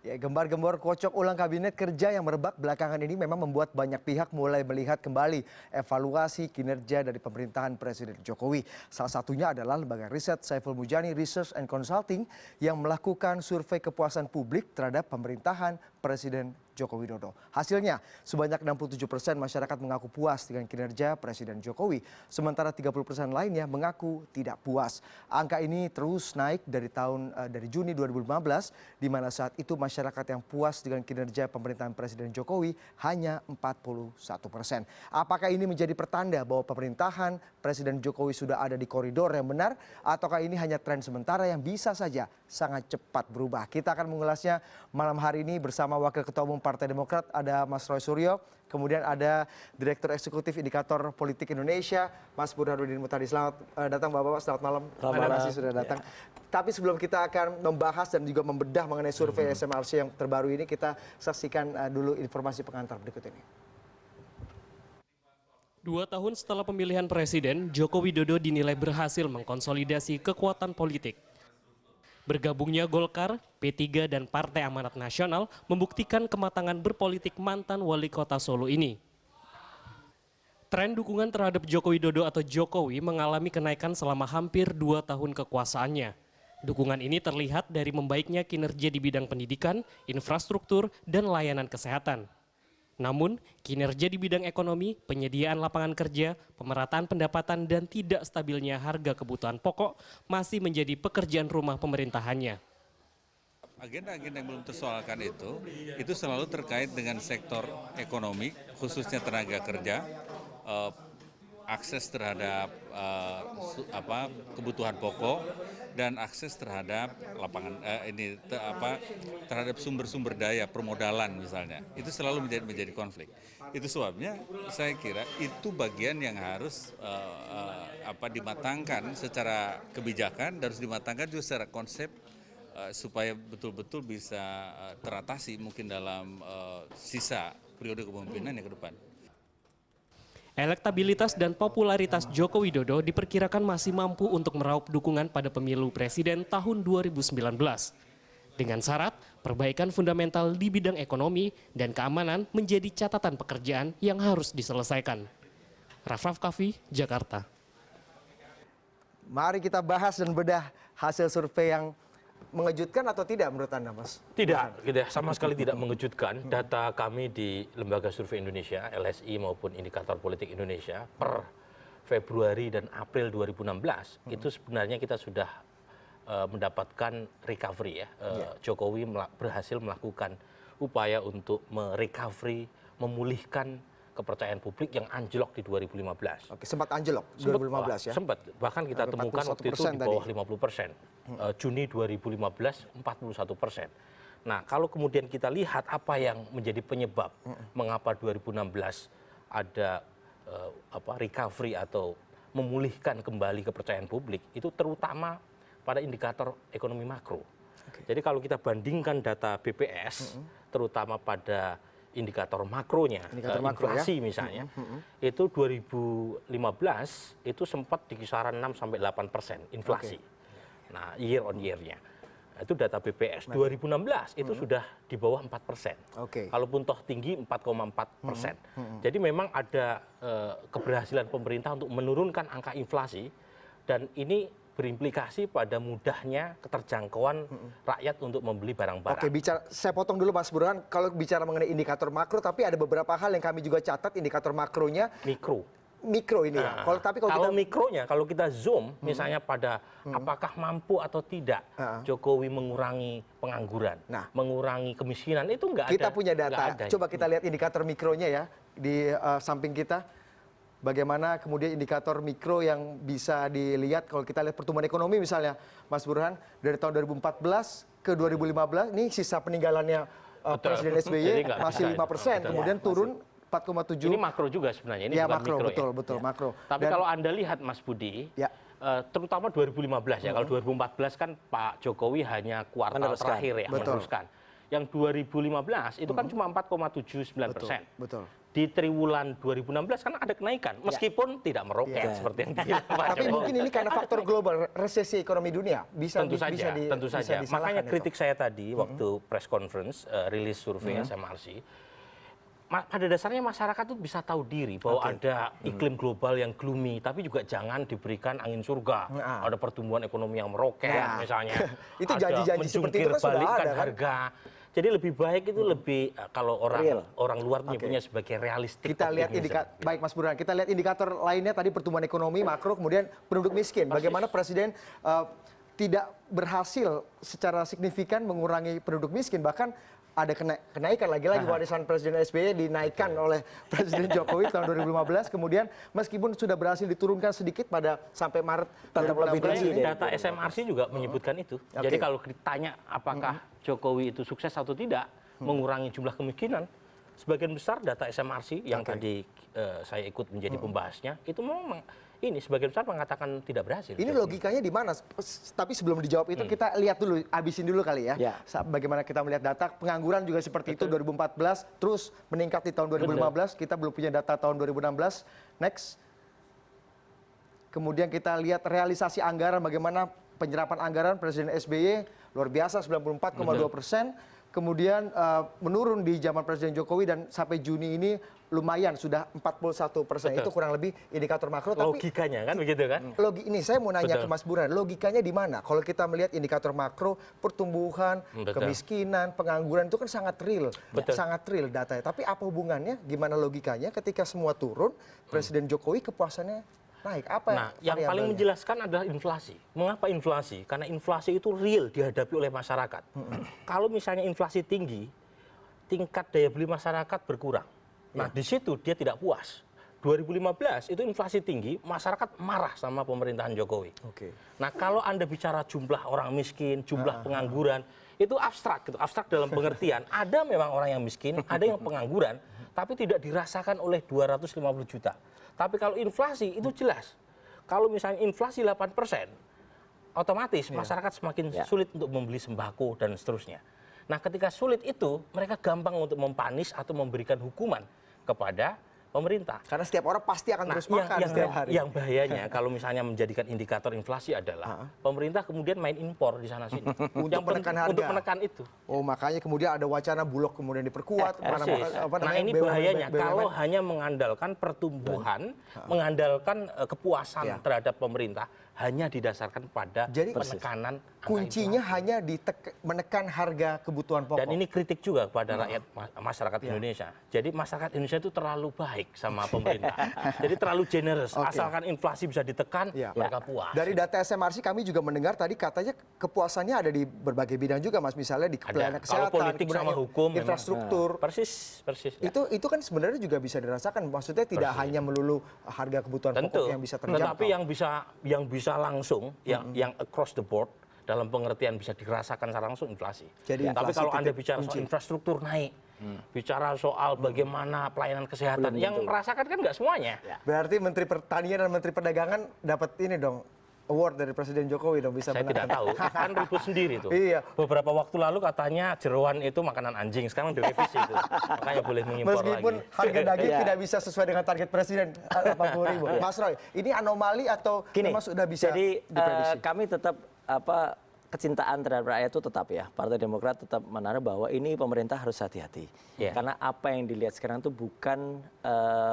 Ya, gembar-gembor kocok ulang kabinet kerja yang merebak belakangan ini memang membuat banyak pihak mulai melihat kembali evaluasi kinerja dari pemerintahan Presiden Jokowi. Salah satunya adalah lembaga riset Saiful Mujani Research and Consulting yang melakukan survei kepuasan publik terhadap pemerintahan Presiden Joko Widodo. Hasilnya, sebanyak 67% masyarakat mengaku puas dengan kinerja Presiden Jokowi, sementara 30% lainnya mengaku tidak puas. Angka ini terus naik dari Juni 2015, di mana saat itu masyarakat yang puas dengan kinerja pemerintahan Presiden Jokowi hanya 41%. Apakah ini menjadi pertanda bahwa pemerintahan Presiden Jokowi sudah ada di koridor yang benar, ataukah ini hanya tren sementara yang bisa saja sangat cepat berubah? Kita akan mengulasnya malam hari ini bersama Wakil Ketua Umum Partai Demokrat, ada Mas Roy Suryo, kemudian ada Direktur Eksekutif Indikator Politik Indonesia, Mas Burhanuddin Muhtadi. Selamat datang Bapak-Bapak, selamat malam. Terima kasih sudah datang. Tapi sebelum kita akan membahas dan juga membedah mengenai survei SMRC yang terbaru ini, kita saksikan dulu informasi pengantar berikut ini. 2 tahun setelah pemilihan presiden, Joko Widodo dinilai berhasil mengkonsolidasi kekuatan politik. Bergabungnya Golkar, P3 dan Partai Amanat Nasional membuktikan kematangan berpolitik mantan wali kota Solo ini. Tren dukungan terhadap Joko Widodo atau Jokowi mengalami kenaikan selama hampir 2 tahun kekuasaannya. Dukungan ini terlihat dari membaiknya kinerja di bidang pendidikan, infrastruktur, dan layanan kesehatan. Namun, kinerja di bidang ekonomi, penyediaan lapangan kerja, pemerataan pendapatan, dan tidak stabilnya harga kebutuhan pokok masih menjadi pekerjaan rumah pemerintahannya. Agenda-agenda yang belum tersoalkan itu selalu terkait dengan sektor ekonomi, khususnya tenaga kerja, akses terhadap kebutuhan pokok, dan akses terhadap terhadap sumber-sumber daya permodalan misalnya. Itu selalu menjadi konflik. Itu sebabnya saya kira itu bagian yang harus dimatangkan secara kebijakan dan harus dimatangkan juga secara konsep supaya betul-betul bisa teratasi mungkin dalam sisa periode kepemimpinan yang ke depan. Elektabilitas dan popularitas Joko Widodo diperkirakan masih mampu untuk meraup dukungan pada pemilu presiden tahun 2019. Dengan syarat, perbaikan fundamental di bidang ekonomi dan keamanan menjadi catatan pekerjaan yang harus diselesaikan. Raff Kaffi, Jakarta. Mari kita bahas dan bedah hasil survei yang mengejutkan atau tidak menurut Anda, Mas? Tidak, sama sekali tidak mengejutkan. Data kami di Lembaga Survei Indonesia, LSI maupun Indikator Politik Indonesia per Februari dan April 2016 itu sebenarnya kita sudah mendapatkan recovery ya. Jokowi berhasil melakukan upaya untuk merecovery, memulihkan kepercayaan publik yang anjlok di 2015. Oke, sempat anjlok 2015 ya? Sempat, bahkan kita temukan waktu itu di bawah 50%. Juni 2015, 41%. Nah, kalau kemudian kita lihat apa yang menjadi penyebab mengapa 2016 ada recovery atau memulihkan kembali kepercayaan publik, itu terutama pada indikator ekonomi makro. Jadi kalau kita bandingkan data BPS, terutama pada indikator makronya, inflasi misalnya, itu 2015 itu sempat di kisaran 6-8% inflasi. Nah, year on year-nya. Itu data BPS. 2016 itu sudah di bawah 4%. Kalaupun toh tinggi 4,4%. Jadi memang ada keberhasilan pemerintah untuk menurunkan angka inflasi, dan ini berimplikasi pada mudahnya keterjangkauan rakyat untuk membeli barang-barang. Oke, saya potong dulu Mas Burhan. Kalau bicara mengenai indikator makro, tapi ada beberapa hal yang kami juga catat indikator makronya. Mikro ini ya. Kalau mikronya, kalau kita zoom misalnya pada apakah mampu atau tidak Jokowi mengurangi pengangguran, mengurangi kemiskinan, itu nggak ada. Kita punya data. Coba kita lihat indikator mikronya ya di samping kita. Bagaimana kemudian indikator mikro yang bisa dilihat kalau kita lihat pertumbuhan ekonomi misalnya, Mas Burhan, dari tahun 2014 ke 2015, ini sisa peninggalannya Presiden SBY masih 5%, kemudian turun 4,7. Ini makro juga sebenarnya, ini ya, bukan makro, mikro betul, ya. Makro. Tapi kalau Anda lihat Mas Budi, terutama 2015 ya, kalau 2014 kan Pak Jokowi hanya kuartal terakhir ya meneruskan. yang 2015 itu kan cuma 4,79%. Betul. Di triwulan 2016 kan ada kenaikan, meskipun tidak meroket seperti yang dibilang Pak Tapi Jokowi. mungkin ini karena faktor global, resesi ekonomi dunia. Tentu saja. disalahkan Makanya itu. kritik saya tadi waktu press conference rilis survei SMRC, pada dasarnya masyarakat itu bisa tahu diri bahwa ada iklim global yang gloomy, tapi juga jangan diberikan angin surga. Ada pertumbuhan ekonomi yang meroket misalnya. Itu janji-janji seperti itu kan sudah balikkan ada kan? harga. Jadi lebih baik itu lebih kalau orang luar menyebutnya sebagai realistik. Kita lihat baik Mas Burhan, kita lihat indikator lainnya tadi pertumbuhan ekonomi makro, kemudian penduduk miskin. Bagaimana Presiden tidak berhasil secara signifikan mengurangi penduduk miskin, bahkan ada kenaikan lagi-lagi warisan Presiden SBY dinaikkan oleh Presiden Jokowi tahun 2015, kemudian meskipun sudah berhasil diturunkan sedikit pada sampai Maret 2016 ini. Data SMRC juga menyebutkan itu. Jadi kalau ditanya apakah Jokowi itu sukses atau tidak mengurangi jumlah kemiskinan, sebagian besar data SMRC yang tadi saya ikut menjadi pembahasnya itu memang ini sebagian besar mengatakan tidak berhasil. Ini logikanya di mana? Tapi sebelum dijawab itu kita lihat dulu, habisin dulu kali ya. Bagaimana kita melihat data pengangguran juga seperti itu 2014 terus meningkat di tahun 2015. Kita belum punya data tahun 2016. Next. Kemudian kita lihat realisasi anggaran, bagaimana penyerapan anggaran Presiden SBY luar biasa 94,2%. Kemudian menurun di zaman Presiden Jokowi dan sampai Juni ini lumayan sudah 41%. Itu kurang lebih indikator makro. Logikanya kan begitu kan? Ini saya mau nanya ke Mas Burhan, logikanya di mana? Kalau kita melihat indikator makro, pertumbuhan, kemiskinan, pengangguran itu kan sangat real datanya. Tapi apa hubungannya? Gimana logikanya ketika semua turun, Presiden Jokowi kepuasannya naik? Apa yang paling menjelaskan adalah inflasi. Mengapa inflasi? Karena inflasi itu real dihadapi oleh masyarakat. Kalau misalnya inflasi tinggi, tingkat daya beli masyarakat berkurang. Nah, di situ dia tidak puas. 2015 itu inflasi tinggi, masyarakat marah sama pemerintahan Jokowi. Nah, kalau Anda bicara jumlah orang miskin, jumlah pengangguran, itu abstrak gitu. Abstrak dalam pengertian ada memang orang yang miskin, ada yang pengangguran, tapi tidak dirasakan oleh 250 juta. Tapi kalau inflasi itu jelas. Kalau misalnya inflasi 8%, otomatis masyarakat semakin sulit untuk membeli sembako dan seterusnya. Nah, ketika sulit itu, mereka gampang untuk mempanis atau memberikan hukuman kepada pemerintah. Karena setiap orang pasti akan terus makan setiap hari. Yang bahayanya kalau misalnya menjadikan indikator inflasi adalah pemerintah kemudian main impor di sana sini untuk menekan harga. Untuk menekan itu. Oh, makanya kemudian ada wacana Bulog kemudian diperkuat. Nah, ini bahayanya kalau hanya mengandalkan pertumbuhan, mengandalkan kepuasan terhadap pemerintah hanya didasarkan pada penekanan. Kuncinya hanya menekan harga kebutuhan pokok. Dan ini kritik juga kepada rakyat masyarakat Indonesia. Jadi masyarakat Indonesia itu terlalu baik sama pemerintah. Jadi terlalu generous. Asalkan inflasi bisa ditekan, mereka puas. Dari data SMRC kami juga mendengar tadi katanya kepuasannya ada di berbagai bidang juga, Mas. Misalnya di pelayanan kesehatan, kalau politik sama hukum, infrastruktur. Persis. Itu kan sebenarnya juga bisa dirasakan. Maksudnya tidak hanya melulu harga kebutuhan pokok yang bisa terjangkau. Tetapi yang bisa langsung, yang across the board, dalam pengertian bisa dirasakan secara langsung inflasi. Tapi kalau Anda bicara soal infrastruktur naik, bicara soal bagaimana pelayanan kesehatan, yang merasakan kan nggak semuanya. Berarti Menteri Pertanian dan Menteri Perdagangan dapat ini dong, award dari Presiden Jokowi dong, bisa Saya tidak tahu, kan ribut sendiri tuh. Beberapa waktu lalu katanya jeroan itu makanan anjing, sekarang direvisi itu. Makanya boleh mengimpor lagi. Meskipun harga daging tidak bisa sesuai dengan target Presiden 40.000. Mas Roy, ini anomali atau memang sudah bisa diprediksi? Kami tetap kecintaan terhadap rakyat itu tetap ya. Partai Demokrat tetap menaruh bahwa ini pemerintah harus hati-hati. Karena apa yang dilihat sekarang itu bukan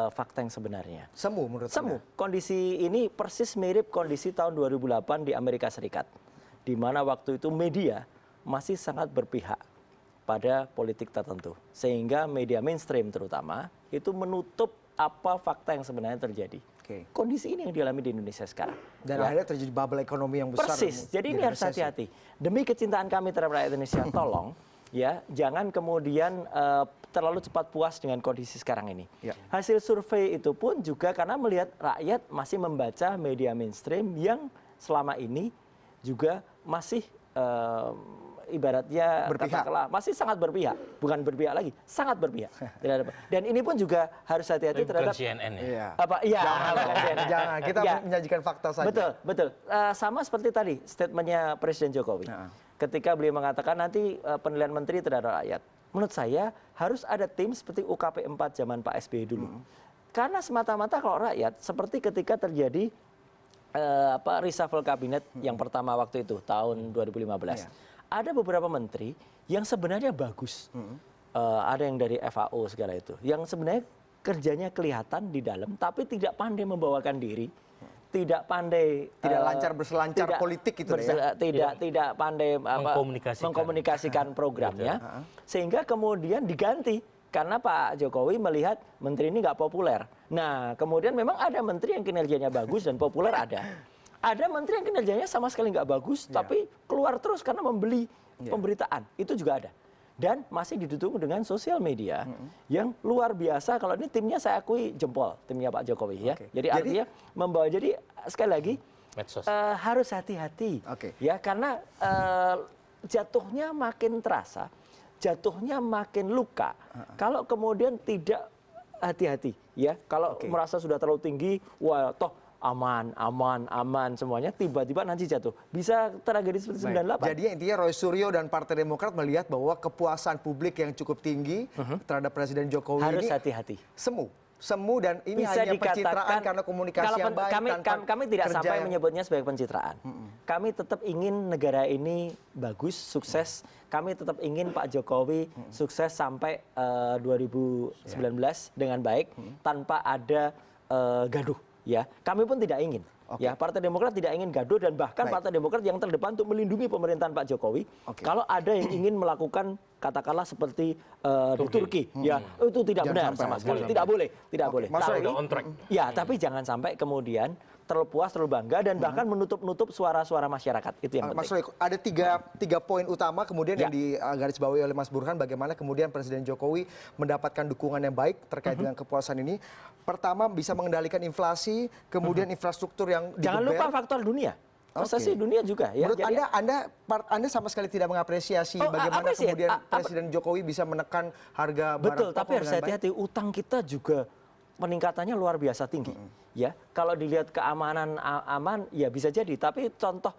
fakta yang sebenarnya. Semu menurut Anda? Kondisi ini persis mirip kondisi tahun 2008 di Amerika Serikat. Di mana waktu itu media masih sangat berpihak pada politik tertentu. Sehingga media mainstream terutama itu menutup apa fakta yang sebenarnya terjadi. Kondisi ini yang dialami di Indonesia sekarang. Dan akhirnya terjadi bubble ekonomi yang besar. Persis. Jadi ini harus hati-hati. Demi kecintaan kami terhadap rakyat Indonesia, tolong ya jangan kemudian terlalu cepat puas dengan kondisi sekarang ini. Hasil survei itu pun juga karena melihat rakyat masih membaca media mainstream yang selama ini juga masih ibaratnya katakanlah masih sangat berpihak, bukan berpihak lagi, sangat berpihak. Dan ini pun juga harus hati-hati terhadap CNN ya. Jangan kita menyajikan fakta saja. Betul. Sama seperti tadi statementnya Presiden Jokowi. ketika beliau mengatakan nanti penilaian menteri terhadap rakyat. Menurut saya harus ada tim seperti UKP 4 zaman Pak SBY dulu. Karena semata-mata kalau rakyat seperti ketika terjadi reshuffle kabinet yang pertama waktu itu tahun 2015. Ada beberapa menteri yang sebenarnya bagus. Ada yang dari FAO segala itu. Yang sebenarnya kerjanya kelihatan di dalam tapi tidak pandai membawakan diri. Tidak pandai lancar berselancar politik gitu tidak pandai mengkomunikasikan programnya sehingga kemudian diganti karena Pak Jokowi melihat menteri ini nggak populer. Nah, kemudian memang ada menteri yang kinerjanya bagus dan populer ada. Ada menteri yang kinerjanya sama sekali nggak bagus tapi keluar terus karena membeli pemberitaan. Itu juga ada. Dan masih didukung dengan sosial media yang luar biasa. Kalau ini timnya saya akui jempol, timnya Pak Jokowi ya. Jadi artinya membawa, jadi sekali lagi harus hati-hati ya karena jatuhnya makin terasa, jatuhnya makin luka. Kalau kemudian tidak hati-hati ya, kalau merasa sudah terlalu tinggi, wah toh aman semuanya, tiba-tiba nanti jatuh. Bisa tragedi seperti 98. Jadi intinya Roy Suryo dan Partai Demokrat melihat bahwa kepuasan publik yang cukup tinggi terhadap Presiden Jokowi harus ini hati-hati. Semu dan ini bisa hanya dikatakan, pencitraan karena komunikasi yang baik. Kami tidak sampai menyebutnya sebagai pencitraan. Kami tetap ingin negara ini bagus, sukses. Kami tetap ingin Pak Jokowi sukses sampai 2019 dengan baik tanpa ada gaduh. Ya, kami pun tidak ingin. Ya, Partai Demokrat tidak ingin gaduh dan bahkan Partai Demokrat yang terdepan untuk melindungi pemerintahan Pak Jokowi. Kalau ada yang ingin melakukan katakanlah seperti di Turki, ya itu tidak benar sama sekali. Tidak boleh. Ya, tapi jangan sampai kemudian terlalu puas, terlalu bangga dan bahkan menutup suara-suara masyarakat. Itu yang penting. Mas Roy, ada tiga poin utama kemudian yang digarisbawahi oleh Mas Burhan, bagaimana kemudian Presiden Jokowi mendapatkan dukungan yang baik terkait dengan kepuasan ini. Pertama, bisa mengendalikan inflasi, kemudian infrastruktur yang digeber. Jangan lupa faktor dunia. Prestasi dunia juga ya. Menurut Anda sama sekali tidak mengapresiasi bagaimana kemudian Presiden Jokowi bisa menekan harga barang pokok. Betul, tapi harus hati-hati, utang kita juga peningkatannya luar biasa tinggi. Ya, kalau dilihat keamanan aman ya bisa jadi, tapi contoh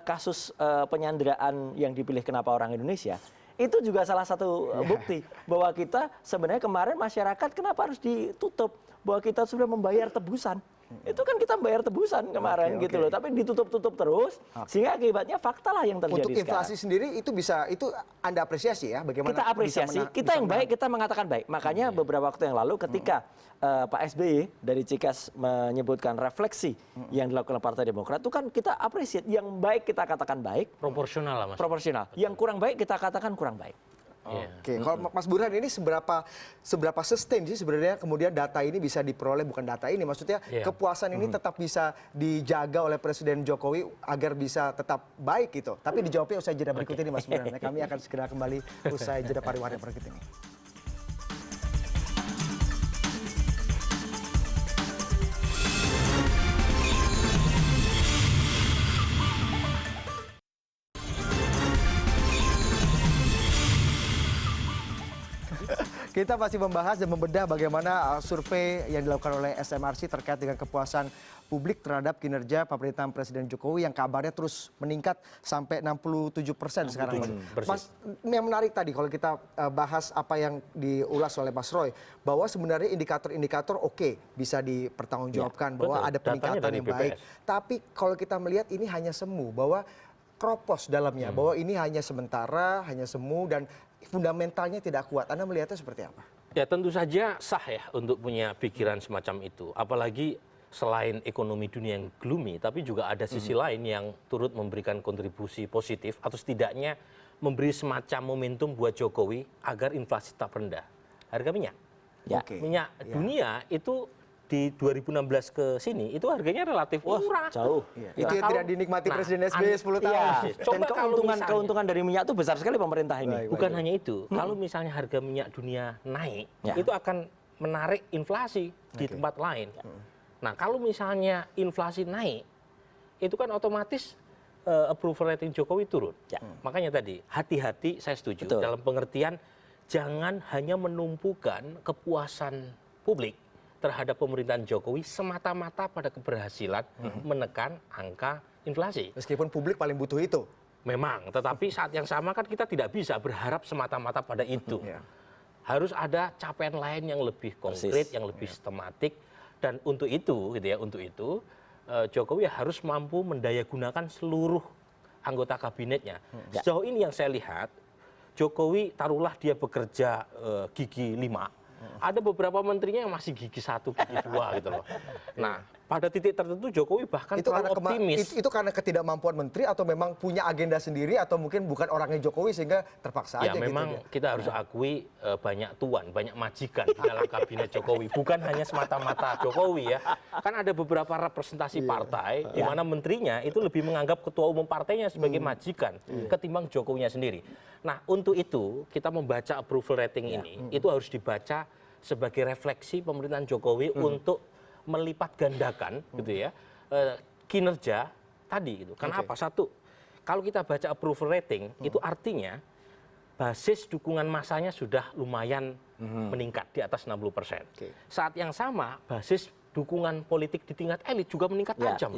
kasus penyanderaan yang dipilih kenapa orang Indonesia itu juga salah satu bukti bahwa kita sebenarnya kemarin masyarakat kenapa harus ditutup, bahwa kita sudah membayar tebusan. Itu kan kita bayar tebusan kemarin gitu loh, tapi ditutup-tutup terus sehingga akibatnya fakta lah yang terjadi. Untuk inflasi sendiri itu Anda apresiasi ya, bagaimana kita apresiasi, kita yang baik kita mengatakan baik. Makanya beberapa waktu yang lalu ketika Pak SBY dari Cikas menyebutkan refleksi yang dilakukan oleh Partai Demokrat itu kan kita apresiasi, yang baik kita katakan baik, proporsional lah Mas. Proporsional. Yang kurang baik kita katakan kurang baik. Oke, kalau Mas Burhan ini seberapa sustain sih sebenarnya kemudian data ini bisa diperoleh, bukan data ini, maksudnya kepuasan ini tetap bisa dijaga oleh Presiden Jokowi agar bisa tetap baik gitu. Tapi dijawabnya usai jeda berikut ini Mas Burhan. Nah, kami akan segera kembali usai jeda pariwara berikut ini. Kita masih membahas dan membedah bagaimana survei yang dilakukan oleh SMRC terkait dengan kepuasan publik terhadap kinerja pemerintahan Presiden Jokowi yang kabarnya terus meningkat sampai 67% sekarang. Mas, yang menarik tadi kalau kita bahas apa yang diulas oleh Mas Roy, bahwa sebenarnya indikator-indikator bisa dipertanggungjawabkan bahwa ada peningkatan yang baik. Tapi kalau kita melihat ini hanya semu, bahwa kropos dalamnya, bahwa ini hanya sementara, hanya semu dan fundamentalnya tidak kuat. Anda melihatnya seperti apa? Ya tentu saja sah ya untuk punya pikiran semacam itu. Apalagi selain ekonomi dunia yang gloomy, tapi juga ada sisi lain yang turut memberikan kontribusi positif atau setidaknya memberi semacam momentum buat Jokowi agar inflasi tetap rendah. Harga minyak. Minyak dunia itu di 2016 ke sini itu harganya relatif murah. Jauh. Itu yang tidak dinikmati Presiden SBY 10 tahun. Dan keuntungan dari minyak itu besar sekali pemerintah ini. Bukan hanya itu. Kalau misalnya harga minyak dunia naik, itu akan menarik inflasi di tempat lain. Nah, kalau misalnya inflasi naik, itu kan otomatis approval rating Jokowi turun. Makanya tadi hati-hati, saya setuju dalam pengertian jangan hanya menumpukan kepuasan publik terhadap pemerintahan Jokowi semata-mata pada keberhasilan menekan angka inflasi. Meskipun publik paling butuh itu. Memang, tetapi saat yang sama kan kita tidak bisa berharap semata-mata pada itu. Harus ada capaian lain yang lebih konkret, yang lebih sistematik, dan untuk itu, gitu ya, untuk itu Jokowi harus mampu mendayagunakan seluruh anggota kabinetnya. Sejauh ini yang saya lihat, Jokowi taruhlah dia bekerja gigi 5, ada beberapa menterinya yang masih gigi 1, gigi 2 gitu loh. Nah, pada titik tertentu Jokowi bahkan Itu terlalu karena optimis. itu karena ketidakmampuan menteri atau memang punya agenda sendiri atau mungkin bukan orangnya Jokowi sehingga terpaksa Ya aja memang gitu. kita harus akui banyak tuan, banyak majikan di dalam kabinet Jokowi. Bukan hanya semata-mata Jokowi ya. Kan ada beberapa representasi partai di mana menterinya itu lebih menganggap ketua umum partainya sebagai majikan ketimbang Jokowinya sendiri. Nah, untuk itu kita membaca approval rating ini itu harus dibaca sebagai refleksi pemerintahan Jokowi untuk melipat gandakan gitu ya kinerja tadi gitu. Karena apa? Satu, kalau kita baca approval rating itu artinya basis dukungan masanya sudah lumayan meningkat di atas 60%. Saat yang sama basis dukungan politik di tingkat elit juga meningkat tajam.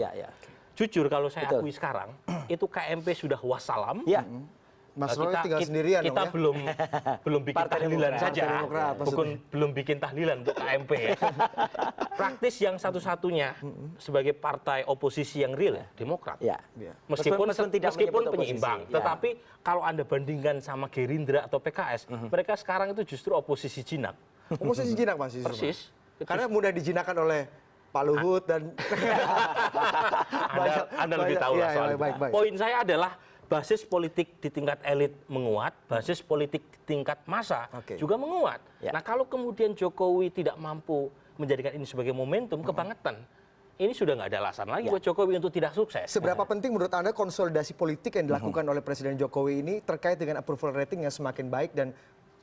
Jujur kalau saya akui sekarang itu KMP sudah wassalam. Mas Roy tinggal sendirian kita dong ya. belum bikin tahlilan saja, belum bikin tahlilan untuk KMP ya. Praktis yang satu-satunya sebagai partai oposisi yang real Demokrat. Meskipun penyeimbang, tetapi kalau Anda bandingkan sama Gerindra atau PKS, mereka sekarang itu justru oposisi jinak. Oposisi jinak Mas. Persis. Karena mudah dijinakan oleh Pak Luhut dan Anda lebih tahu lah soal itu. Poin saya adalah basis politik di tingkat elit menguat, basis politik di tingkat massa juga menguat. Nah, kalau kemudian Jokowi tidak mampu menjadikan ini sebagai momentum kebangetan, ini sudah nggak ada alasan lagi buat Jokowi untuk tidak sukses. Seberapa penting menurut Anda konsolidasi politik yang dilakukan oleh Presiden Jokowi ini terkait dengan approval rating yang semakin baik dan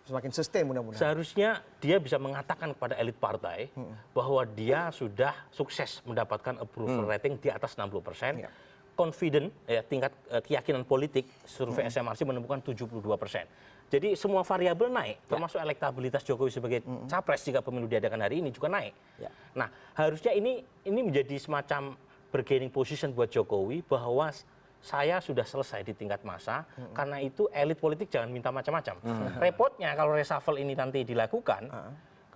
semakin sustain mudah-mudahan? Seharusnya dia bisa mengatakan kepada elit partai bahwa dia sudah sukses mendapatkan approval rating di atas 60%. Confident, ya, tingkat keyakinan politik, survei SMRC menemukan 72%. Jadi semua variabel naik, termasuk elektabilitas Jokowi sebagai capres jika pemilu diadakan hari ini juga naik. Nah, harusnya ini menjadi semacam bargaining position buat Jokowi bahwa saya sudah selesai di tingkat massa, karena itu elit politik jangan minta macam-macam. Repotnya kalau reshuffle ini nanti dilakukan,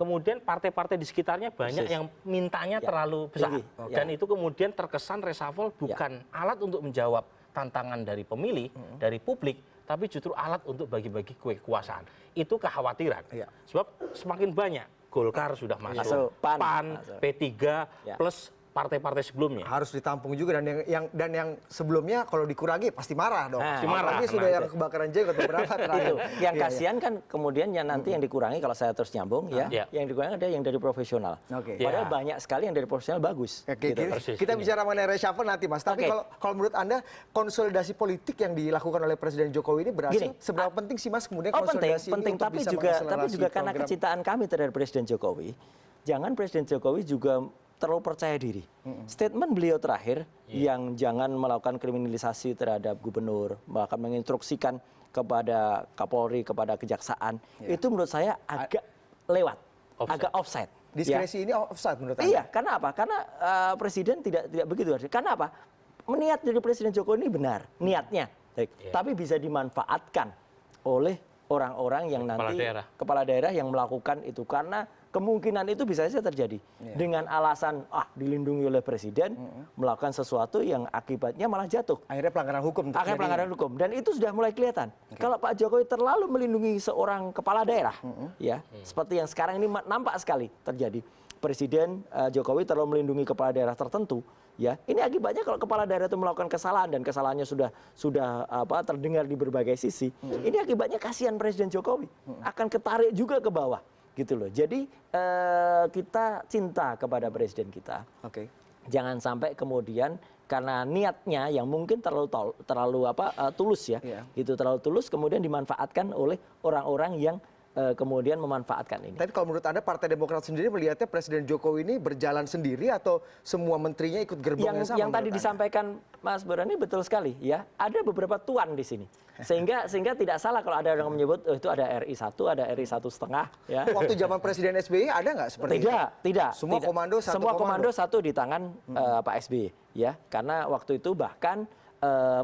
kemudian partai-partai di sekitarnya banyak yang mintanya terlalu besar. Dan itu kemudian terkesan reshuffle bukan alat untuk menjawab tantangan dari pemilih, dari publik, tapi justru alat untuk bagi-bagi kue kekuasaan. Itu kekhawatiran. Sebab semakin banyak Golkar sudah masuk, PAN, P3, plus partai-partai sebelumnya. Harus ditampung juga dan yang sebelumnya kalau dikurangi pasti marah dong. Nah, pasti marah. Ini sudah yang kebakaran jenggot beberapa terakhir. Yang kasihan kan kemudian yang nanti yang dikurangi kalau saya terus nyambung yang dikurangi ada yang dari profesional. Padahal banyak sekali yang dari profesional bagus. Kita bicara mengenai reshuffle nanti Mas. Tapi kalau menurut Anda konsolidasi politik yang dilakukan oleh Presiden Jokowi ini berhasil? Seberapa penting sih Mas kemudian konsolidasi penting, ini untuk bisa mengakselerasi tapi juga karena kecintaan kami terhadap Presiden Jokowi. Jangan Presiden Jokowi juga terlalu percaya diri. Statement beliau terakhir yang jangan melakukan kriminalisasi terhadap gubernur, bahkan menginstruksikan kepada Kapolri, kepada kejaksaan, itu menurut saya agak lewat, agak offside. Diskresi ini offside menurut Anda? Iya, karena apa? Karena Presiden tidak begitu. Karena apa? Niat dari Presiden Jokowi ini benar, niatnya. Tapi bisa dimanfaatkan oleh orang-orang yang nanti kepala daerah yang melakukan itu, karena kemungkinan itu bisa saja terjadi dengan alasan dilindungi oleh presiden melakukan sesuatu yang akibatnya malah jatuh. Akhirnya pelanggaran hukum. Akhirnya pelanggaran hukum, dan itu sudah mulai kelihatan. Kalau Pak Jokowi terlalu melindungi seorang kepala daerah, ya seperti yang sekarang ini nampak sekali terjadi. Presiden Jokowi terlalu melindungi kepala daerah tertentu. Ya, ini akibatnya kalau kepala daerah itu melakukan kesalahan dan kesalahannya sudah terdengar di berbagai sisi. Ini akibatnya kasihan Presiden Jokowi akan ketarik juga ke bawah, gitu loh. Jadi kita cinta kepada presiden kita. Jangan sampai kemudian karena niatnya yang mungkin terlalu tulus ya, gitu terlalu tulus kemudian dimanfaatkan oleh orang-orang yang kemudian memanfaatkan ini. Tapi kalau menurut Anda Partai Demokrat sendiri melihatnya Presiden Jokowi ini berjalan sendiri atau semua menterinya ikut gerbong yang sama? Yang tadi disampaikan Mas Burhani betul sekali ya. Ada beberapa tuan di sini. Sehingga tidak salah kalau ada orang menyebut itu ada RI 1, ada RI 1,5 ya. Waktu zaman Presiden SBY ada nggak seperti itu? Tidak. Semua komando satu di tangan Pak SBY ya. Karena waktu itu bahkan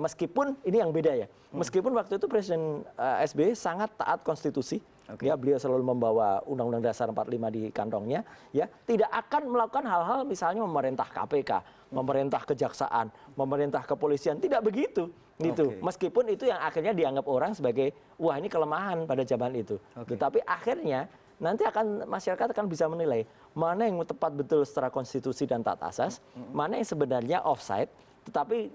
meskipun ini yang beda ya, meskipun waktu itu Presiden SBY sangat taat konstitusi, ya beliau selalu membawa Undang-Undang Dasar 45 di kantongnya, ya tidak akan melakukan hal-hal misalnya memerintah KPK, memerintah kejaksaan, memerintah kepolisian, tidak begitu, gitu. Meskipun itu yang akhirnya dianggap orang sebagai wah ini kelemahan pada zaman itu, tapi akhirnya nanti masyarakat akan bisa menilai mana yang tepat betul secara konstitusi dan taat asas, mana yang sebenarnya offside, tetapi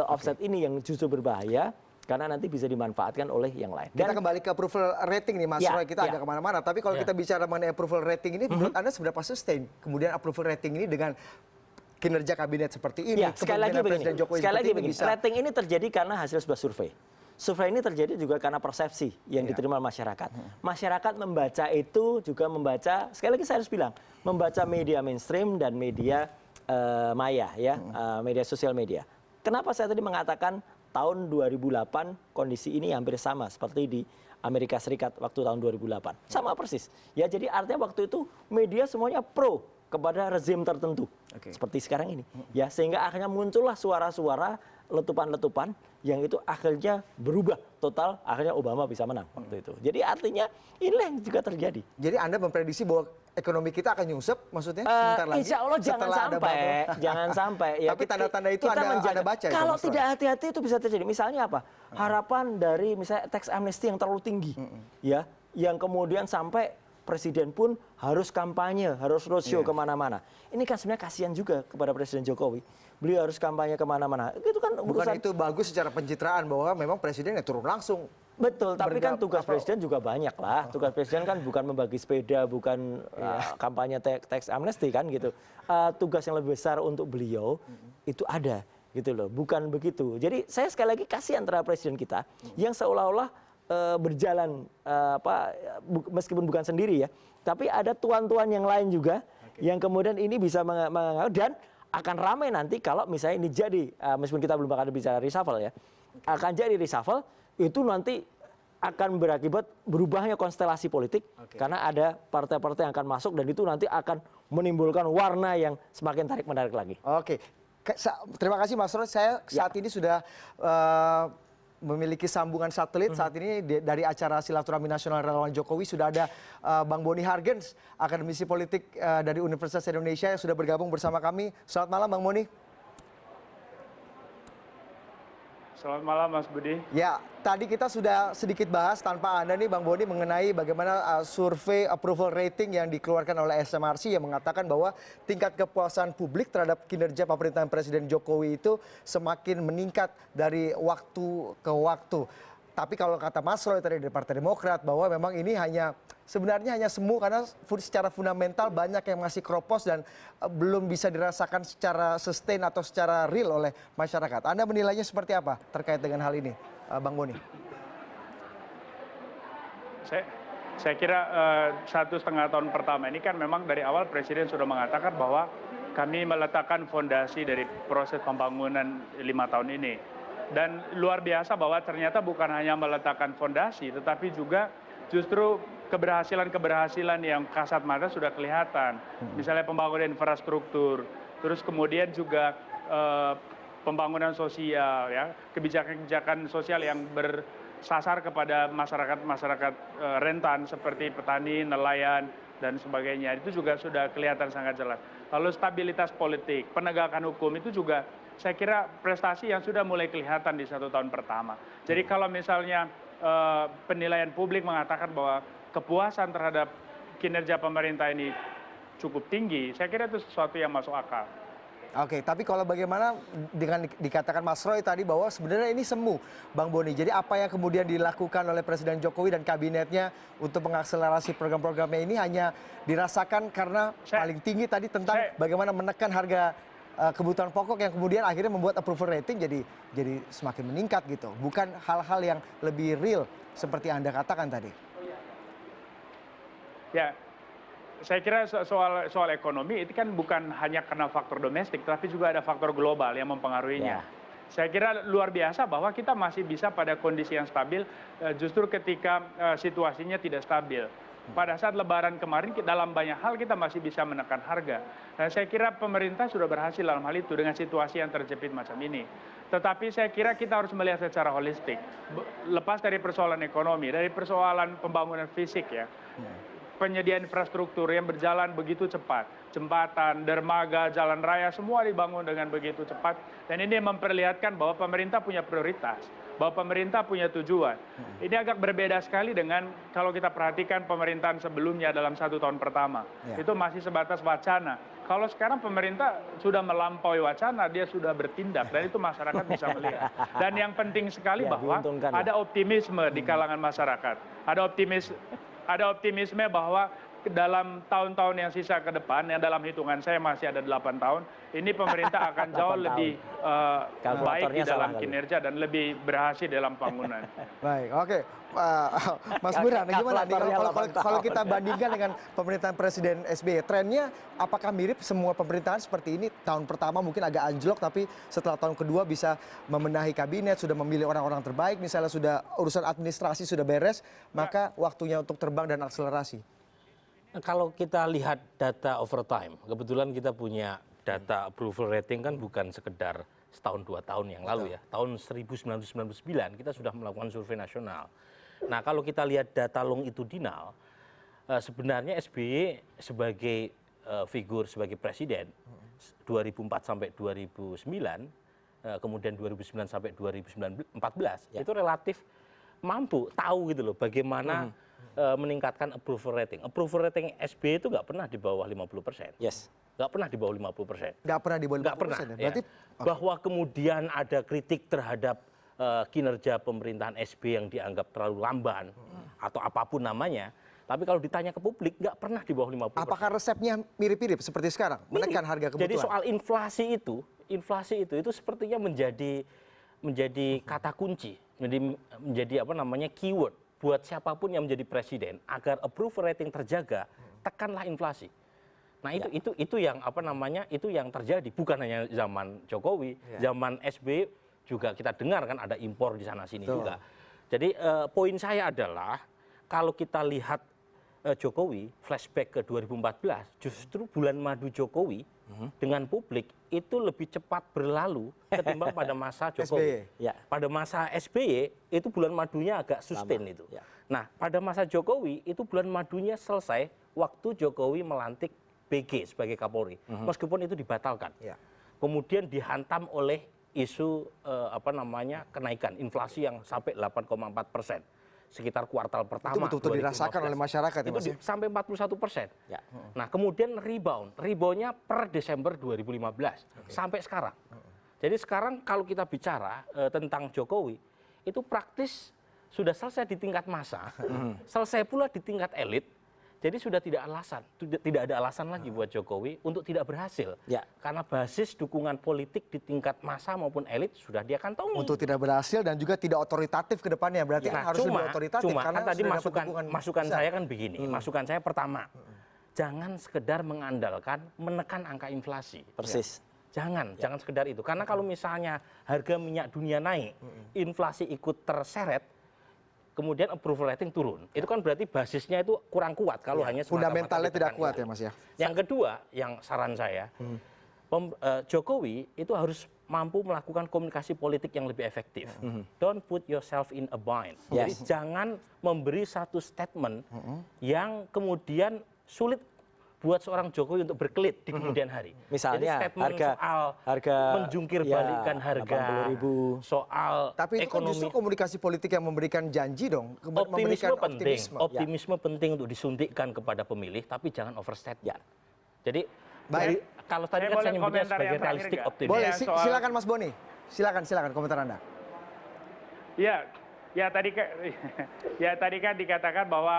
offset ini yang justru berbahaya karena nanti bisa dimanfaatkan oleh yang lain. Kita kembali ke approval rating nih Mas Roy, kita agak kemana-mana. Tapi kalau kita bicara mengenai approval rating ini, menurut Anda seberapa sustain kemudian approval rating ini dengan kinerja kabinet seperti ini? Sekali lagi begini, rating ini terjadi karena hasil sebuah survei. Survei ini terjadi juga karena persepsi yang diterima masyarakat. Masyarakat membaca itu juga membaca, sekali lagi saya harus bilang, membaca media mainstream dan media maya, ya, media sosial media. Kenapa saya tadi mengatakan tahun 2008 kondisi ini hampir sama seperti di Amerika Serikat waktu tahun 2008. Sama persis. Ya, jadi artinya waktu itu media semuanya pro kepada rezim tertentu. Seperti sekarang ini. Ya, sehingga akhirnya muncullah suara-suara letupan-letupan yang itu akhirnya berubah total, akhirnya Obama bisa menang waktu itu. Jadi artinya inilah yang juga terjadi. Jadi Anda memprediksi bahwa ekonomi kita akan nyungsep maksudnya sebentar lagi? Insya Allah jangan sampai. Ya, tapi tanda-tanda itu Anda baca. Kalau tidak hati-hati itu bisa terjadi. Misalnya apa? Harapan dari misalnya tax amnesty yang terlalu tinggi, ya, yang kemudian sampai presiden pun harus kampanye, harus roadshow kemana-mana. Ini kan sebenarnya kasihan juga kepada Presiden Jokowi. Beliau harus kampanye kemana-mana. Itu kan bukan itu bagus secara pencitraan bahwa memang presiden ya turun langsung. Betul, tapi kan tugas presiden juga banyak lah. Tugas presiden kan bukan membagi sepeda, bukan kampanye tax amnesty kan gitu. Tugas yang lebih besar untuk beliau itu ada gitu loh. Bukan begitu. Jadi saya sekali lagi kasihan terhadap presiden kita yang seolah-olah berjalan meskipun bukan sendiri ya, tapi ada tuan-tuan yang lain juga yang kemudian ini bisa menganggap dan akan ramai nanti kalau misalnya ini jadi meskipun kita belum akan bicara reshuffle ya, akan jadi reshuffle itu nanti akan berakibat berubahnya konstelasi politik karena ada partai-partai yang akan masuk dan itu nanti akan menimbulkan warna yang semakin tarik-menarik lagi. Terima kasih Mas Roy. Saya saat ini sudah memiliki sambungan satelit. Saat ini dari acara Silaturahmi Nasional Relawan Jokowi sudah ada Bang Boni Hargens, akademisi politik dari Universitas Indonesia yang sudah bergabung bersama kami. Selamat malam Bang Boni. Selamat malam Mas Budi. Ya, tadi kita sudah sedikit bahas tanpa Anda nih Bang Boni mengenai bagaimana survei approval rating yang dikeluarkan oleh SMRC yang mengatakan bahwa tingkat kepuasan publik terhadap kinerja pemerintahan Presiden Jokowi itu semakin meningkat dari waktu ke waktu. Tapi kalau kata Mas Roy tadi dari Partai Demokrat bahwa memang ini sebenarnya hanya semu karena secara fundamental banyak yang masih kropos dan belum bisa dirasakan secara sustain atau secara real oleh masyarakat. Anda menilainya seperti apa terkait dengan hal ini, Bang Boni? Saya kira 1,5 tahun pertama ini kan memang dari awal Presiden sudah mengatakan bahwa kami meletakkan fondasi dari proses pembangunan 5 tahun ini. Dan luar biasa bahwa ternyata bukan hanya meletakkan fondasi, tetapi juga justru keberhasilan-keberhasilan yang kasat mata sudah kelihatan. Misalnya pembangunan infrastruktur, terus kemudian juga pembangunan sosial, ya, kebijakan-kebijakan sosial yang bersasar kepada masyarakat rentan seperti petani, nelayan, dan sebagainya. Itu juga sudah kelihatan sangat jelas. Lalu stabilitas politik, penegakan hukum itu juga saya kira prestasi yang sudah mulai kelihatan di 1 tahun pertama. Jadi kalau misalnya penilaian publik mengatakan bahwa kepuasan terhadap kinerja pemerintah ini cukup tinggi, saya kira itu sesuatu yang masuk akal. Oke, tapi kalau bagaimana dengan dikatakan Mas Roy tadi bahwa sebenarnya ini semu, Bang Boni. Jadi apa yang kemudian dilakukan oleh Presiden Jokowi dan kabinetnya untuk mengakselerasi program-programnya ini hanya dirasakan karena paling tinggi tadi tentang bagaimana menekan harga kebutuhan pokok yang kemudian akhirnya membuat approval rating jadi semakin meningkat gitu. Bukan hal-hal yang lebih real seperti Anda katakan tadi. Ya, saya kira soal ekonomi itu kan bukan hanya karena faktor domestik, tapi juga ada faktor global yang mempengaruhinya. Saya kira luar biasa bahwa kita masih bisa pada kondisi yang stabil justru ketika situasinya tidak stabil. Pada saat Lebaran kemarin dalam banyak hal kita masih bisa menekan harga. Dan saya kira pemerintah sudah berhasil dalam hal itu dengan situasi yang terjepit macam ini. Tetapi saya kira kita harus melihat secara holistik. Lepas dari persoalan ekonomi, dari persoalan pembangunan fisik ya. Penyediaan infrastruktur yang berjalan begitu cepat. Jembatan, dermaga, jalan raya, semua dibangun dengan begitu cepat. Dan ini memperlihatkan bahwa pemerintah punya prioritas, bahwa pemerintah punya tujuan. Ini agak berbeda sekali dengan kalau kita perhatikan pemerintahan sebelumnya dalam 1 tahun pertama. Itu masih sebatas wacana. Kalau sekarang pemerintah sudah melampaui wacana, dia sudah bertindak. Dan itu masyarakat bisa melihat. Dan yang penting sekali bahwa ada optimisme di kalangan masyarakat. Ada optimisme bahwa dalam tahun-tahun yang sisa ke depan, yang dalam hitungan saya masih ada 8 tahun, ini pemerintah akan jauh lebih baik di dalam kinerja dan lebih berhasil dalam pembangunan. Baik, oke. Mas Burhan, gimana nih kalau kita bandingkan dengan pemerintahan Presiden SBY, trennya apakah mirip semua pemerintahan seperti ini? Tahun pertama mungkin agak anjlok, tapi setelah tahun kedua bisa memenahi kabinet, sudah memilih orang-orang terbaik, misalnya sudah urusan administrasi sudah beres, maka waktunya untuk terbang dan akselerasi. Kalau kita lihat data over time, kebetulan kita punya data approval rating kan bukan sekedar setahun 2 tahun yang lalu ya. Tahun 1999 kita sudah melakukan survei nasional. Nah kalau kita lihat data longitudinal, sebenarnya SBY sebagai figur, sebagai presiden 2004 sampai 2009, kemudian 2009 sampai 2014, itu relatif mampu tahu gitu loh bagaimana meningkatkan approval rating. Approval rating SBY itu nggak pernah di bawah 50%. Yes. Nggak pernah di bawah 50%. Nggak pernah di bawah 50%. Nggak pernah. Ya? Ya. Berarti Bahwa kemudian ada kritik terhadap kinerja pemerintahan SBY yang dianggap terlalu lamban atau apapun namanya, tapi kalau ditanya ke publik nggak pernah di bawah 50%. apakah resepnya mirip-mirip seperti sekarang? Menekan harga kebutuhan. Jadi soal inflasi itu sepertinya menjadi kata kunci, menjadi apa namanya keyword buat siapapun yang menjadi presiden agar approval rating terjaga, tekanlah inflasi. Nah itu yang apa namanya itu yang terjadi bukan hanya zaman Jokowi, zaman SBY juga kita dengar kan ada impor di sana sini juga. Jadi poin saya adalah kalau kita lihat Jokowi flashback ke 2014, justru bulan madu Jokowi dengan publik itu lebih cepat berlalu ketimbang pada masa Jokowi. Pada masa SBY itu bulan madunya agak sustain itu. Nah pada masa Jokowi itu bulan madunya selesai waktu Jokowi melantik BG sebagai Kapolri, meskipun itu dibatalkan. Kemudian dihantam oleh isu apa namanya kenaikan inflasi yang sampai 8,4%. Sekitar kuartal pertama. Itu betul-betul dirasakan oleh masyarakat ya Mas? Sampai 41%. Nah kemudian reboundnya per Desember 2015 sampai sekarang. Jadi sekarang kalau kita bicara tentang Jokowi, itu praktis sudah selesai di tingkat massa, selesai pula di tingkat elit. Jadi sudah tidak ada alasan lagi buat Jokowi untuk tidak berhasil. Karena basis dukungan politik di tingkat massa maupun elit sudah dia kantongi. Untuk tidak berhasil dan juga tidak otoritatif ke depannya. Berarti harus lebih otoritatif. Cuma karena kan tadi masukan besar. saya kan begini. Masukan saya pertama, jangan sekedar mengandalkan menekan angka inflasi. Persis. Jangan sekedar itu. Karena kalau misalnya harga minyak dunia naik, inflasi ikut terseret, kemudian approval rating turun. Itu kan berarti basisnya itu kurang kuat kalau hanya fundamentalnya tidak kuat ya Mas ya. Yang kedua, yang saran saya, Jokowi itu harus mampu melakukan komunikasi politik yang lebih efektif. Don't put yourself in a bind. Jadi jangan memberi satu statement yang kemudian sulit buat seorang Jokowi untuk berkelit di kemudian hari. Misalnya jadi statement harga menjungkir balikan harga, 80.000. soal Tapi itu kan justru komunikasi politik yang memberikan janji dong, optimisme penting. Optimisme penting untuk disuntikkan kepada pemilih, tapi jangan overstate. Jadi kalau tadi kan saya nyebutnya sebagai realistic optimism. Boleh, silakan Mas Boni. Silakan komentar Anda. Ya tadi kan dikatakan bahwa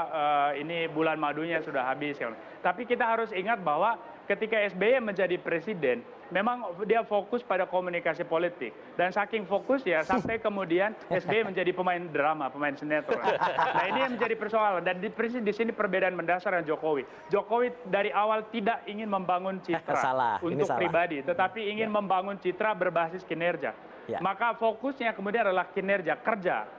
ini bulan madunya sudah habis. Tapi kita harus ingat bahwa ketika SBY menjadi presiden, memang dia fokus pada komunikasi politik. Dan saking fokus ya sampai kemudian SBY menjadi pemain drama, pemain sinetron. Nah ini yang menjadi persoalan. Dan di sini perbedaan mendasar dengan Jokowi. Jokowi dari awal tidak ingin membangun citra untuk pribadi, tetapi ingin membangun citra berbasis kinerja. Maka fokusnya kemudian adalah kinerja,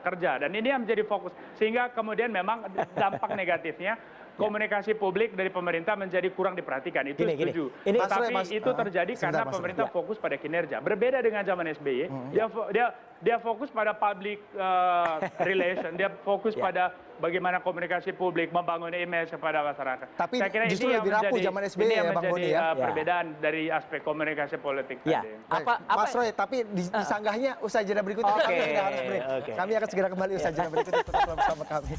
kerja. Dan ini yang menjadi fokus. Sehingga kemudian memang dampak negatifnya komunikasi publik dari pemerintah menjadi kurang diperhatikan. Itu Gini. setuju. Ini- Tapi itu terjadi karena sebentar, Mas. pemerintah fokus pada kinerja. Berbeda dengan zaman SBY, dia fokus pada public relation, dia fokus pada bagaimana komunikasi publik, membangun image kepada masyarakat. Tapi Saya kira justru ini yang lebih rapuh menjadi- zaman SBY ini yang ya, Bang menjadi Boni, ya? perbedaan dari aspek komunikasi politik Ya. tadi. Baik. Mas Roy, tapi disanggahnya usai jeda berikutnya kami Oke, sudah harus break. oke. Kami akan segera kembali usai jeda berikutnya, tetaplah bersama kami.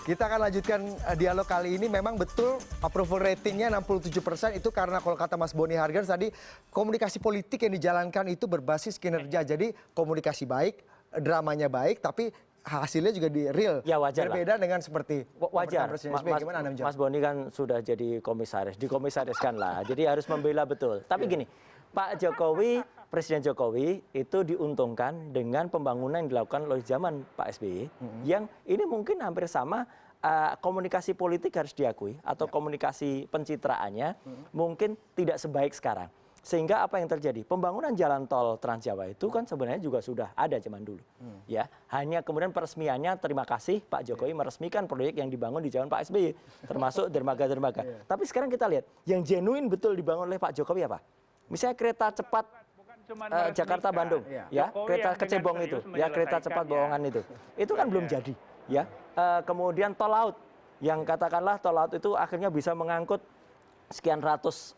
Kita akan lanjutkan dialog kali ini. Memang betul approval ratingnya 67% itu karena kalau kata Mas Boni Hargens tadi komunikasi politik yang dijalankan itu berbasis kinerja. Jadi komunikasi baik, dramanya baik, tapi hasilnya juga di real. Ya, wajar lah. Berbeda dengan seperti Wajar, pemerintahan Presiden SBY. Gimana Anda menjawab? Mas Boni kan sudah jadi komisaris, dikomisariskan lah, jadi harus membela betul. Tapi gini, Pak Jokowi, Presiden Jokowi itu diuntungkan dengan pembangunan yang dilakukan oleh zaman Pak SBY, yang ini mungkin hampir sama komunikasi politik harus diakui, atau komunikasi pencitraannya mungkin tidak sebaik sekarang. Sehingga apa yang terjadi? Pembangunan jalan tol Trans Jawa itu kan sebenarnya juga sudah ada zaman dulu. Ya, hanya kemudian peresmiannya, terima kasih Pak Jokowi meresmikan proyek yang dibangun di zaman Pak SBY, termasuk dermaga-dermaga. Tapi sekarang kita lihat, yang genuine betul dibangun oleh Pak Jokowi apa? Misalnya kereta cepat Jakarta Bandung, ya, kereta ke Cebong itu, ya, kereta cepat Bohongan itu kan belum jadi, ya. Kemudian tol laut, yang katakanlah tol laut itu akhirnya bisa mengangkut sekian ratus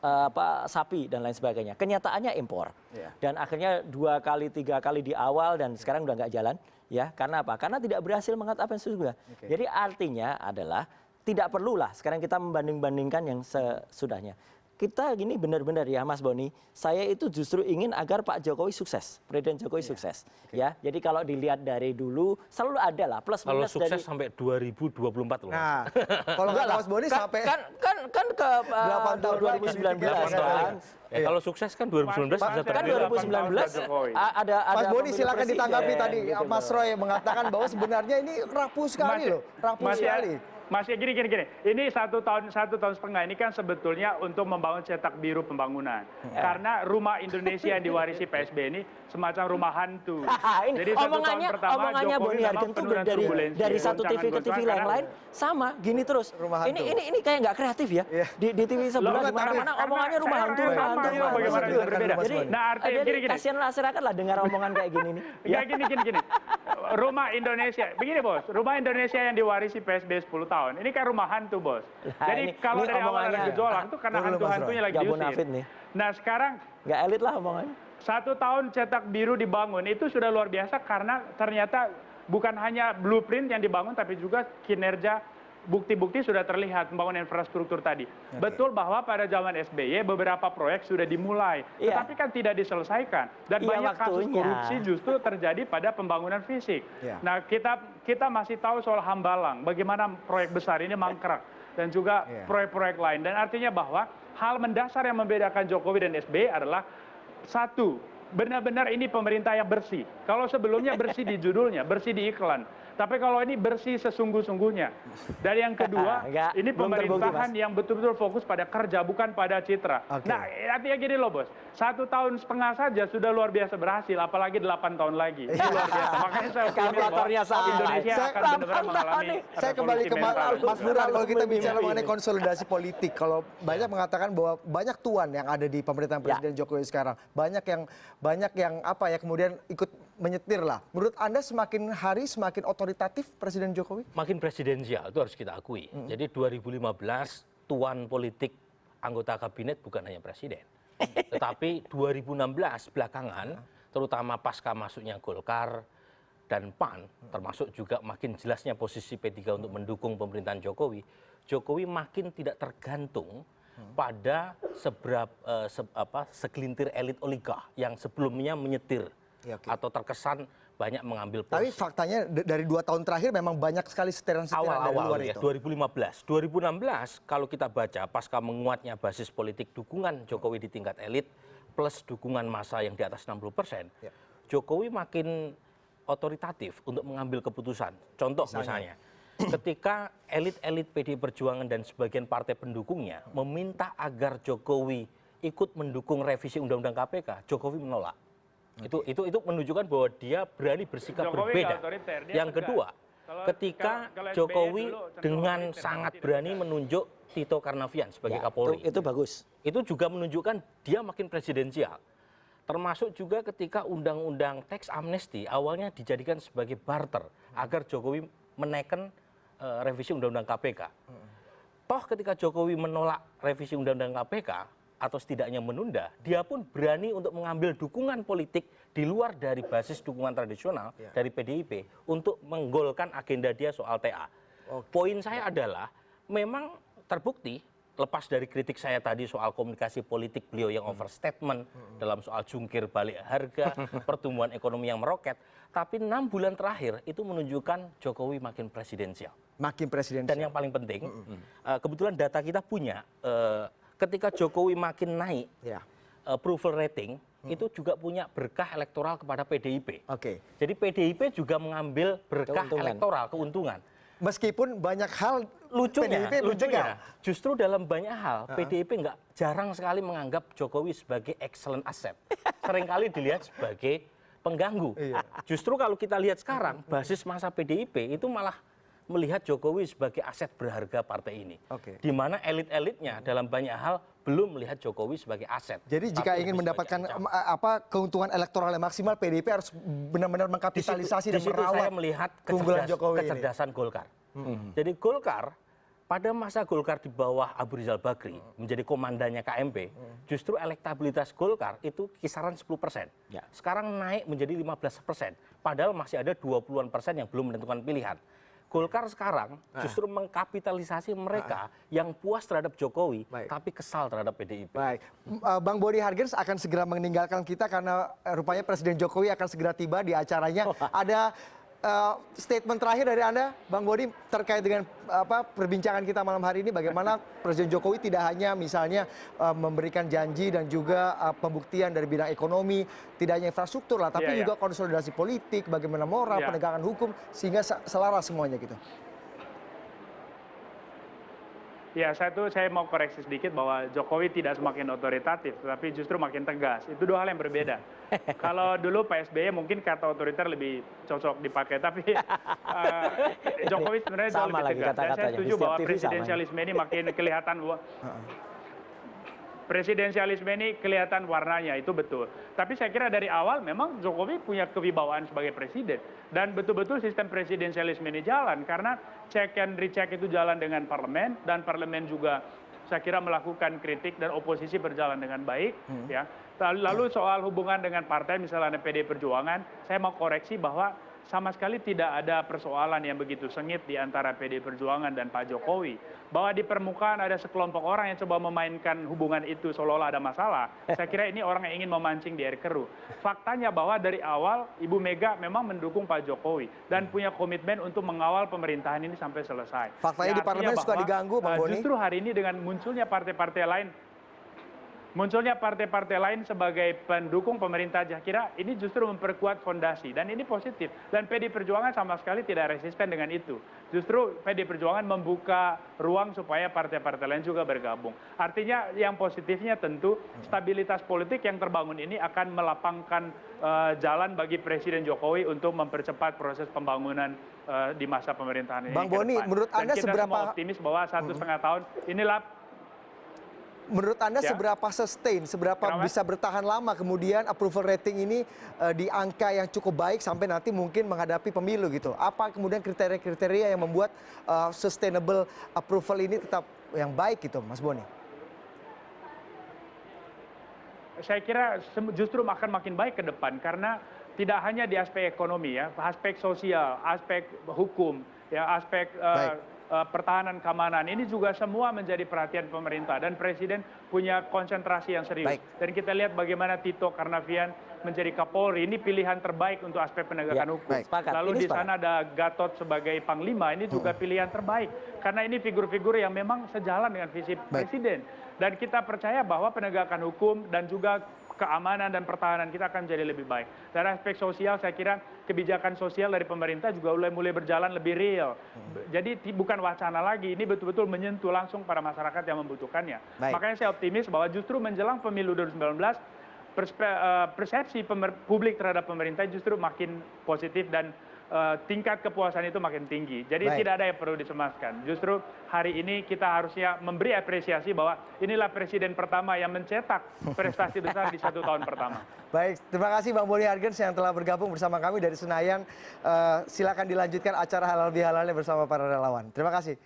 sapi dan lain sebagainya. Kenyataannya impor. Dan akhirnya 2 kali 3 kali di awal dan sekarang udah nggak jalan, ya. Karena apa? Karena tidak berhasil mengangkut apa yang sesungguhnya. Jadi artinya adalah tidak perlulah sekarang kita membanding-bandingkan yang sesudahnya. Kita gini benar-benar ya Mas Boni, saya itu justru ingin agar Pak Jokowi sukses, Presiden Jokowi sukses, ya. Jadi kalau dilihat dari dulu selalu ada lah plus Kalau minus sukses dari. sampai 2024 loh. Nah, kalau nggak Mas Boni sampai kan ke 8 tahun 2019 lagi. kan. Kalau sukses kan 2019 bisa Kan terjadi. 2019 ada Mas Boni pemilu silakan presiden, ditanggapi tadi gitu Mas loh. Roy mengatakan bahwa sebenarnya ini rapuh sekali loh, rapuh sekali. Masih gini. Ini satu tahun setengah ini kan sebetulnya untuk membangun cetak biru pembangunan. Karena rumah Indonesia yang diwarisi PSB ini semacam rumah hantu. Ini Jadi 1 tahun pertama omongannya Jokowi Boni memang Hargens tuh penurunan turbulensi, dari satu TV ke goncangan-goncangan TV yang karena- lain sama gini terus. Rumah hantu. Ini kayak nggak kreatif ya. Iya. Di TV sebelah Loh, di mana-mana Karena omongannya rumah saya hantu, orang rumah yang hantu. sama, rumah bagaimana hantu. bisa berbeda? Jadi Nah, artinya gini. kasihan masyarakat lah dengar omongan kayak gini nih. Ya gini. Rumah Indonesia, begini bos, rumah Indonesia yang diwarisi PSB 10 tahun, ini kan rumah hantu bos. Nah, Jadi kalau ini dari awal ada omongannya gejolak itu karena Tunggu dulu, Mas hantu-hantunya lagi Nggak bonafit diusir. nih. Nah sekarang Nggak elit lah omongannya. 1 tahun cetak biru dibangun itu sudah luar biasa karena ternyata bukan hanya blueprint yang dibangun tapi juga kinerja, bukti-bukti sudah terlihat pembangunan infrastruktur tadi. Betul bahwa pada zaman SBY beberapa proyek sudah dimulai, Iya. tetapi kan tidak diselesaikan dan Iya, banyak kasus waktunya. korupsi justru terjadi pada pembangunan fisik. Iya. Nah kita masih tahu soal Hambalang, bagaimana proyek besar ini mangkrak dan juga Iya. proyek-proyek lain. Dan artinya bahwa hal mendasar yang membedakan Jokowi dan SBY adalah satu, benar-benar ini pemerintah yang bersih. Kalau sebelumnya bersih di judulnya, bersih di iklan. Tapi kalau ini bersih sesungguh-sungguhnya. Dan yang kedua, Enggak, ini belum terbukti, pemerintahan Mas. yang betul-betul fokus pada kerja, bukan pada citra. Oke. Nah, artinya gini loh bos, 1 tahun setengah saja sudah luar biasa berhasil, apalagi 8 tahun lagi. Itu luar biasa. Makanya saya optimis bahwa Kalkulatornya salah. Indonesia Saya- akan benar-benar 8 mengalami tahun nih. Saya kembali ke revolusi mental. Mas Burhan, kalau kita bicara Mimpi. mengenai konsolidasi politik, kalau banyak mengatakan bahwa banyak tuan yang ada di pemerintahan Presiden Jokowi sekarang, banyak yang apa ya kemudian ikut menyetir lah. Menurut Anda semakin hari semakin otoritatif Presiden Jokowi? Makin presidensial, itu harus kita akui. Jadi 2015 tuan politik anggota kabinet bukan hanya presiden. Tetapi 2016 belakangan, terutama pasca masuknya Golkar dan PAN, termasuk juga makin jelasnya posisi P3 untuk mendukung pemerintahan Jokowi, Jokowi makin tidak tergantung pada segelintir elit oligark yang sebelumnya menyetir Ya, oke. atau terkesan banyak mengambil Tapi posisi. faktanya dari 2 tahun terakhir memang banyak sekali setiran-setiran dari luar Awal-awal ya, itu. 2015. 2016 kalau kita baca pasca menguatnya basis politik dukungan Jokowi di tingkat elit plus dukungan massa yang di atas 60%, Ya. Jokowi makin otoritatif untuk mengambil keputusan. Contoh misalnya ketika elit-elit PDI Perjuangan dan sebagian partai pendukungnya meminta agar Jokowi ikut mendukung revisi Undang-Undang KPK, Jokowi menolak. Itu menunjukkan bahwa dia berani bersikap Jokowi berbeda. otoriter, dia Yang tegas. kedua, ketika kalau SBY Jokowi dulu cenderung dengan otoriter, sangat tidak berani tegas. menunjuk Tito Karnavian sebagai Ya, Kapolri. itu bagus. Itu juga menunjukkan dia makin presidensial. Termasuk juga ketika undang-undang teks amnesti awalnya dijadikan sebagai barter agar Jokowi menekan revisi undang-undang KPK. Toh ketika Jokowi menolak revisi undang-undang KPK atau setidaknya menunda, dia pun berani untuk mengambil dukungan politik di luar dari basis dukungan tradisional dari PDIP untuk menggolkan agenda dia soal TA. Poin saya adalah memang terbukti lepas dari kritik saya tadi soal komunikasi politik beliau yang overstatement dalam soal jungkir balik harga, pertumbuhan ekonomi yang meroket, tapi 6 bulan terakhir itu menunjukkan Jokowi makin presidensial. Makin presidensial. Dan yang paling penting, kebetulan data kita punya, ketika Jokowi makin naik, Ya. approval rating itu juga punya berkah elektoral kepada PDIP. Oke. Jadi PDIP juga mengambil berkah Keuntungan. elektoral, keuntungan. Meskipun banyak hal Lucunya, PDIP mencegah. justru dalam banyak hal PDIP nggak jarang sekali menganggap Jokowi sebagai excellent asset. Seringkali dilihat sebagai pengganggu. Justru kalau kita lihat sekarang, basis masa PDIP itu malah melihat Jokowi sebagai aset berharga partai ini. Oke. Di mana elit-elitnya dalam banyak hal belum melihat Jokowi sebagai aset. Jadi jika tapi ingin lebih mendapatkan sebagai ancaman. keuntungan elektoral yang maksimal, PDIP harus benar-benar mengkapitalisasi dan Di situ merawat saya melihat keunggulan Jokowi ini. kecerdasan Golkar. Jadi Golkar pada masa Golkar di bawah Abu Rizal Bakri menjadi komandannya KMP, justru elektabilitas Golkar itu kisaran 10%. Ya. Sekarang naik menjadi 15%. Padahal masih ada 20-an% yang belum menentukan pilihan. Golkar sekarang justru mengkapitalisasi mereka yang puas terhadap Jokowi, Baik. tapi kesal terhadap PDIP. Baik, Bang Boni Hargens akan segera meninggalkan kita karena rupanya Presiden Jokowi akan segera tiba di acaranya. Ada statement terakhir dari Anda, Bang Boni, terkait dengan perbincangan kita malam hari ini, bagaimana Presiden Jokowi tidak hanya misalnya memberikan janji dan juga pembuktian dari bidang ekonomi, tidak hanya infrastruktur lah, tapi Iya, juga konsolidasi politik, bagaimana moral, Iya. penegakan hukum, sehingga selaras semuanya gitu. Ya, saya mau koreksi sedikit bahwa Jokowi tidak semakin otoritatif, tapi justru makin tegas. Itu dua hal yang berbeda. Kalau dulu Pak SBY mungkin kata otoriter lebih cocok dipakai, tapi Jokowi sebenarnya jauh Sama lebih lagi tegas. Dan saya kata-katanya, setuju di setiap bahwa TV sama. presidensialisme ini makin kelihatan. Presidensialisme ini kelihatan warnanya, itu betul. Tapi saya kira dari awal memang Jokowi punya kewibawaan sebagai presiden. Dan betul-betul sistem presidensialisme ini jalan. Karena check and recheck itu jalan dengan parlemen. Dan parlemen juga saya kira melakukan kritik dan oposisi berjalan dengan baik. Ya. Lalu soal hubungan dengan partai, misalnya PDI Perjuangan, saya mau koreksi bahwa sama sekali tidak ada persoalan yang begitu sengit di antara PDI Perjuangan dan Pak Jokowi. Bahwa di permukaan ada sekelompok orang yang coba memainkan hubungan itu seolah-olah ada masalah. Saya kira ini orang yang ingin memancing di air keruh. Faktanya bahwa dari awal Ibu Mega memang mendukung Pak Jokowi dan punya komitmen untuk mengawal pemerintahan ini sampai selesai. Faktanya di parlemen artinya suka bahwa, diganggu, Bang Boni. Justru hari ini dengan munculnya partai-partai lain sebagai pendukung pemerintah, saya kira ini justru memperkuat fondasi dan ini positif. Dan PDI Perjuangan sama sekali tidak resisten dengan itu. Justru PDI Perjuangan membuka ruang supaya partai-partai lain juga bergabung. Artinya yang positifnya tentu stabilitas politik yang terbangun ini akan melapangkan jalan bagi Presiden Jokowi untuk mempercepat proses pembangunan di masa pemerintahan ini. Bang ke Boni, depan. menurut Dan Anda kita seberapa- semua optimis bahwa 1,5 tahun inilah. Menurut Anda Ya. seberapa sustain, seberapa Kenapa? bisa bertahan lama kemudian approval rating ini di angka yang cukup baik sampai nanti mungkin menghadapi pemilu gitu? Apa kemudian kriteria-kriteria yang membuat sustainable approval ini tetap yang baik gitu, Mas Boni? Saya kira justru akan makin baik ke depan karena tidak hanya di aspek ekonomi ya, aspek sosial, aspek hukum, ya aspek pertahanan keamanan ini juga semua menjadi perhatian pemerintah dan Presiden punya konsentrasi yang serius. Baik. Dan kita lihat bagaimana Tito Karnavian menjadi Kapolri, ini pilihan terbaik untuk aspek penegakan Ya, hukum. baik. Sepakat. Lalu Ini di sepakat. sana ada Gatot sebagai Panglima, ini juga pilihan terbaik karena ini figur-figur yang memang sejalan dengan visi Presiden. Dan kita percaya bahwa penegakan hukum dan juga keamanan dan pertahanan kita akan jadi lebih baik. Dari aspek sosial saya kira kebijakan sosial dari pemerintah juga mulai berjalan lebih real. Jadi bukan wacana lagi, ini betul-betul menyentuh langsung para masyarakat yang membutuhkannya. Baik. Makanya saya optimis bahwa justru menjelang pemilu 2019 persepsi publik terhadap pemerintah justru makin positif dan tingkat kepuasan itu makin tinggi. Jadi Baik. tidak ada yang perlu dicemaskan. Justru hari ini kita harusnya memberi apresiasi bahwa inilah presiden pertama yang mencetak prestasi besar di 1 tahun pertama. Baik, terima kasih Bang Boni Hargens yang telah bergabung bersama kami dari Senayan. Silakan dilanjutkan acara halal bihalalnya bersama para relawan. Terima kasih.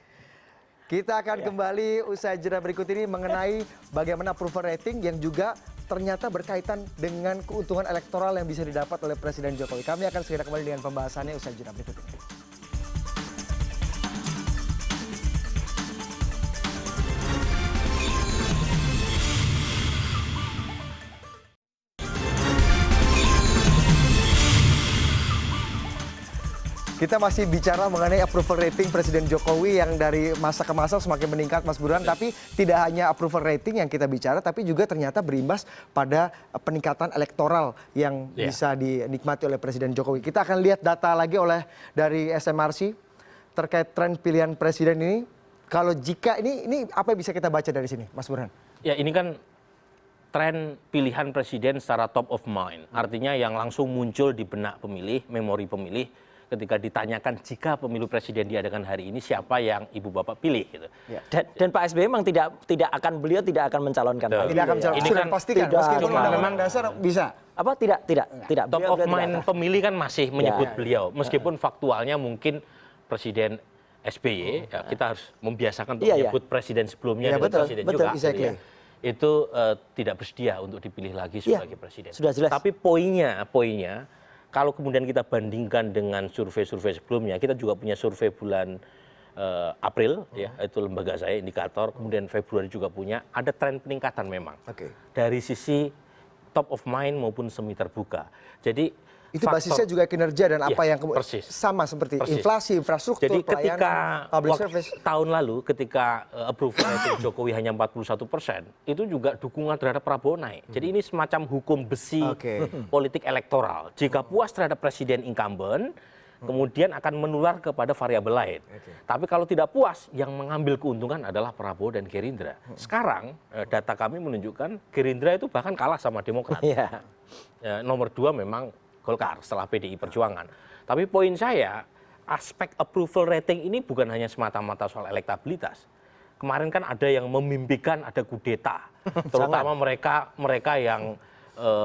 Kita akan kembali usai jeda berikut ini mengenai bagaimana approval rating yang juga ternyata berkaitan dengan keuntungan elektoral yang bisa didapat oleh Presiden Jokowi. Kami akan segera kembali dengan pembahasannya usai jeda berikut ini. Kita masih bicara mengenai approval rating Presiden Jokowi yang dari masa ke masa semakin meningkat, Mas Burhan. Tapi tidak hanya approval rating yang kita bicara, tapi juga ternyata berimbas pada peningkatan elektoral yang bisa dinikmati oleh Presiden Jokowi. Kita akan lihat data lagi dari SMRC terkait tren pilihan Presiden ini. Kalau jika ini apa yang bisa kita baca dari sini, Mas Burhan? Ya, ini kan tren pilihan Presiden secara top of mind. Artinya yang langsung muncul di benak pemilih, memori pemilih, ketika ditanyakan jika pemilu presiden diadakan hari ini siapa yang ibu bapak pilih gitu. Ya. Dan Pak SBY memang tidak akan mencalonkan. Tidak akan mencalonkan. Ini Sudah kan pastikan. tidak, Meskipun cuma undang-undang dasar bisa. Apa tidak. Top Beliau of tidak mind akan. pemilih kan masih menyebut Ya. beliau, meskipun faktualnya mungkin Presiden SBY, ya, kita harus membiasakan untuk Iya, iya. menyebut presiden sebelumnya Iya, dengan betul, presiden betul, juga. exactly. Gitu ya. Itu tidak bersedia untuk dipilih lagi Iya, sebagai presiden. sudah jelas. Tapi poinnya, kalau kemudian kita bandingkan dengan survei-survei sebelumnya, kita juga punya survei bulan April, ya, itu lembaga saya, Indikator, kemudian Februari juga punya, ada tren peningkatan memang. Oke. Dari sisi top of mind maupun semi terbuka. Jadi Itu basisnya juga kinerja dan apa yang persis. sama seperti Persis. inflasi, infrastruktur, Jadi ketika pelayanan, public service. tahun lalu ketika approval rating Jokowi hanya 41%, itu juga dukungan terhadap Prabowo naik. Jadi ini semacam hukum besi Oke. politik elektoral. Jika puas terhadap presiden incumbent, kemudian akan menular kepada variabel lain. Tapi kalau tidak puas, yang mengambil keuntungan adalah Prabowo dan Gerindra. Sekarang data kami menunjukkan Gerindra itu bahkan kalah sama Demokrat. Iya. Nomor 2 memang Golkar setelah PDI Perjuangan. Tapi poin saya, aspek approval rating ini bukan hanya semata-mata soal elektabilitas. Kemarin kan ada yang memimpikan ada kudeta, terutama mereka yang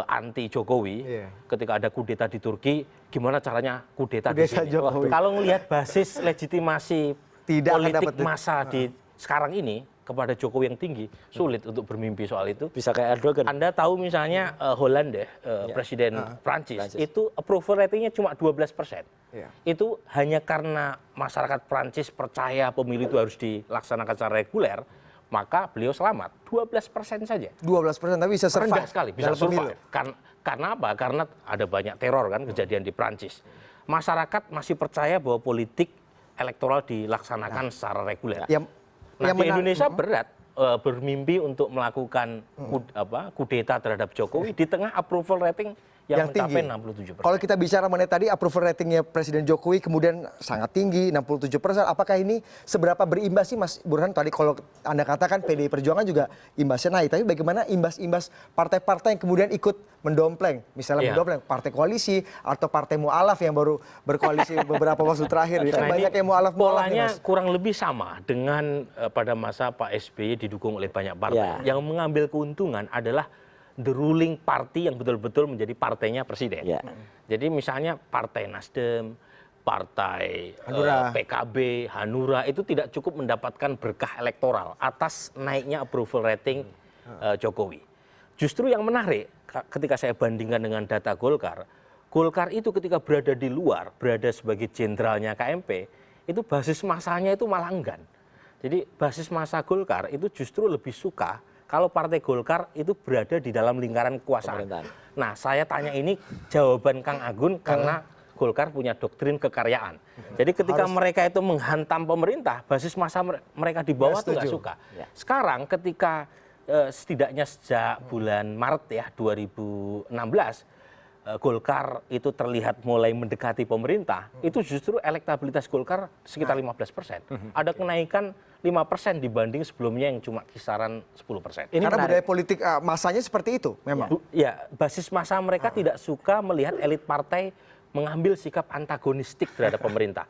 anti Jokowi. Ketika ada kudeta di Turki, gimana caranya kudeta di sini? Jokowi. Kalau melihat basis legitimasi Tidak akan politik dapat massa di sekarang ini kepada Jokowi yang tinggi, sulit untuk bermimpi soal itu. Bisa kayak Erdogan. Anda tahu misalnya Hollande, Presiden Prancis, itu approval ratingnya cuma 12%. Iya. Itu hanya karena masyarakat Prancis percaya pemilu itu harus dilaksanakan secara reguler, maka beliau selamat. 12% saja. 12% tapi bisa survive. Rendah sekali, bisa dalam pemilu. survive. Karena apa? Karena ada banyak teror kan kejadian di Prancis. Masyarakat masih percaya bahwa politik elektoral dilaksanakan secara reguler. Nah, di Indonesia berat bermimpi untuk melakukan kudeta terhadap Jokowi di tengah approval rating yang mencapai 67%. Kalau kita bicara mengenai tadi approval ratingnya Presiden Jokowi kemudian sangat tinggi 67%, apakah ini seberapa berimbas sih Mas Burhan? Tadi kalau Anda katakan PDI Perjuangan juga imbasnya naik, tapi bagaimana imbas-imbas partai-partai yang kemudian ikut mendompleng, misalnya mendompleng partai koalisi atau partai mu'alaf yang baru berkoalisi beberapa waktu terakhir, ya kan banyak yang mu'alaf. Polanya kurang lebih sama dengan pada masa Pak SBY didukung oleh banyak partai. Yang mengambil keuntungan adalah the ruling party yang betul-betul menjadi partainya presiden. Jadi misalnya Partai Nasdem, Partai PKB, Hanura itu tidak cukup mendapatkan berkah elektoral atas naiknya approval rating Jokowi. Justru yang menarik ketika saya bandingkan dengan data Golkar, Golkar itu ketika berada di luar, berada sebagai jenderalnya KMP, itu basis masanya itu malah enggan. Jadi basis massa Golkar itu justru lebih suka kalau Partai Golkar itu berada di dalam lingkaran kekuasaan. Nah, saya tanya ini jawaban Kang Agun karena Golkar punya doktrin kekaryaan. Jadi ketika mereka itu menghantam pemerintah, basis massa mereka di bawah itu nggak suka. Sekarang ketika setidaknya sejak bulan Maret ya 2016 Golkar itu terlihat mulai mendekati pemerintah, itu justru elektabilitas Golkar sekitar 15%. Ada kenaikan 5% dibanding sebelumnya yang cuma kisaran 10%. Karena budaya politik masanya seperti itu memang. Ya, basis massa mereka tidak suka melihat elit partai mengambil sikap antagonistik terhadap pemerintah.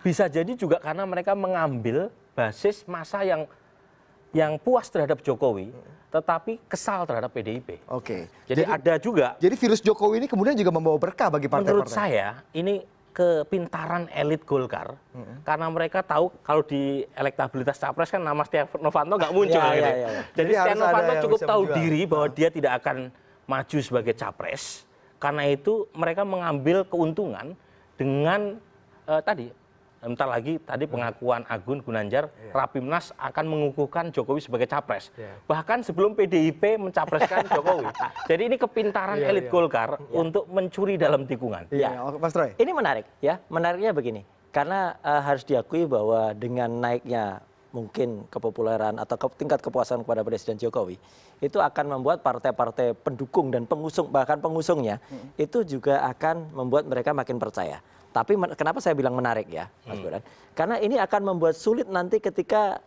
Bisa jadi juga karena mereka mengambil basis massa yang puas terhadap Jokowi, tetapi kesal terhadap PDIP. Oke. Jadi ada juga. Jadi virus Jokowi ini kemudian juga membawa berkah bagi partai-partai. Menurut saya ini kepintaran elit Golkar, karena mereka tahu kalau di elektabilitas capres kan nama Setia Novanto nggak muncul. Gitu. Jadi Setia Novanto cukup tahu diri bahwa dia tidak akan maju sebagai capres. Karena itu mereka mengambil keuntungan dengan tadi. Bentar lagi tadi pengakuan Agun Gunanjar, Rapimnas akan mengukuhkan Jokowi sebagai capres. Bahkan sebelum PDIP mencapreskan Jokowi. Jadi ini kepintaran elit Golkar untuk mencuri dalam tikungan. Mas Troy. Ini menarik ya. Menariknya begini. Karena harus diakui bahwa dengan naiknya mungkin kepopuleran atau tingkat kepuasan kepada Presiden Jokowi, itu akan membuat partai-partai pendukung dan pengusung, bahkan pengusungnya, itu juga akan membuat mereka makin percaya. Tapi kenapa saya bilang menarik ya, Mas Burhan? Karena ini akan membuat sulit nanti ketika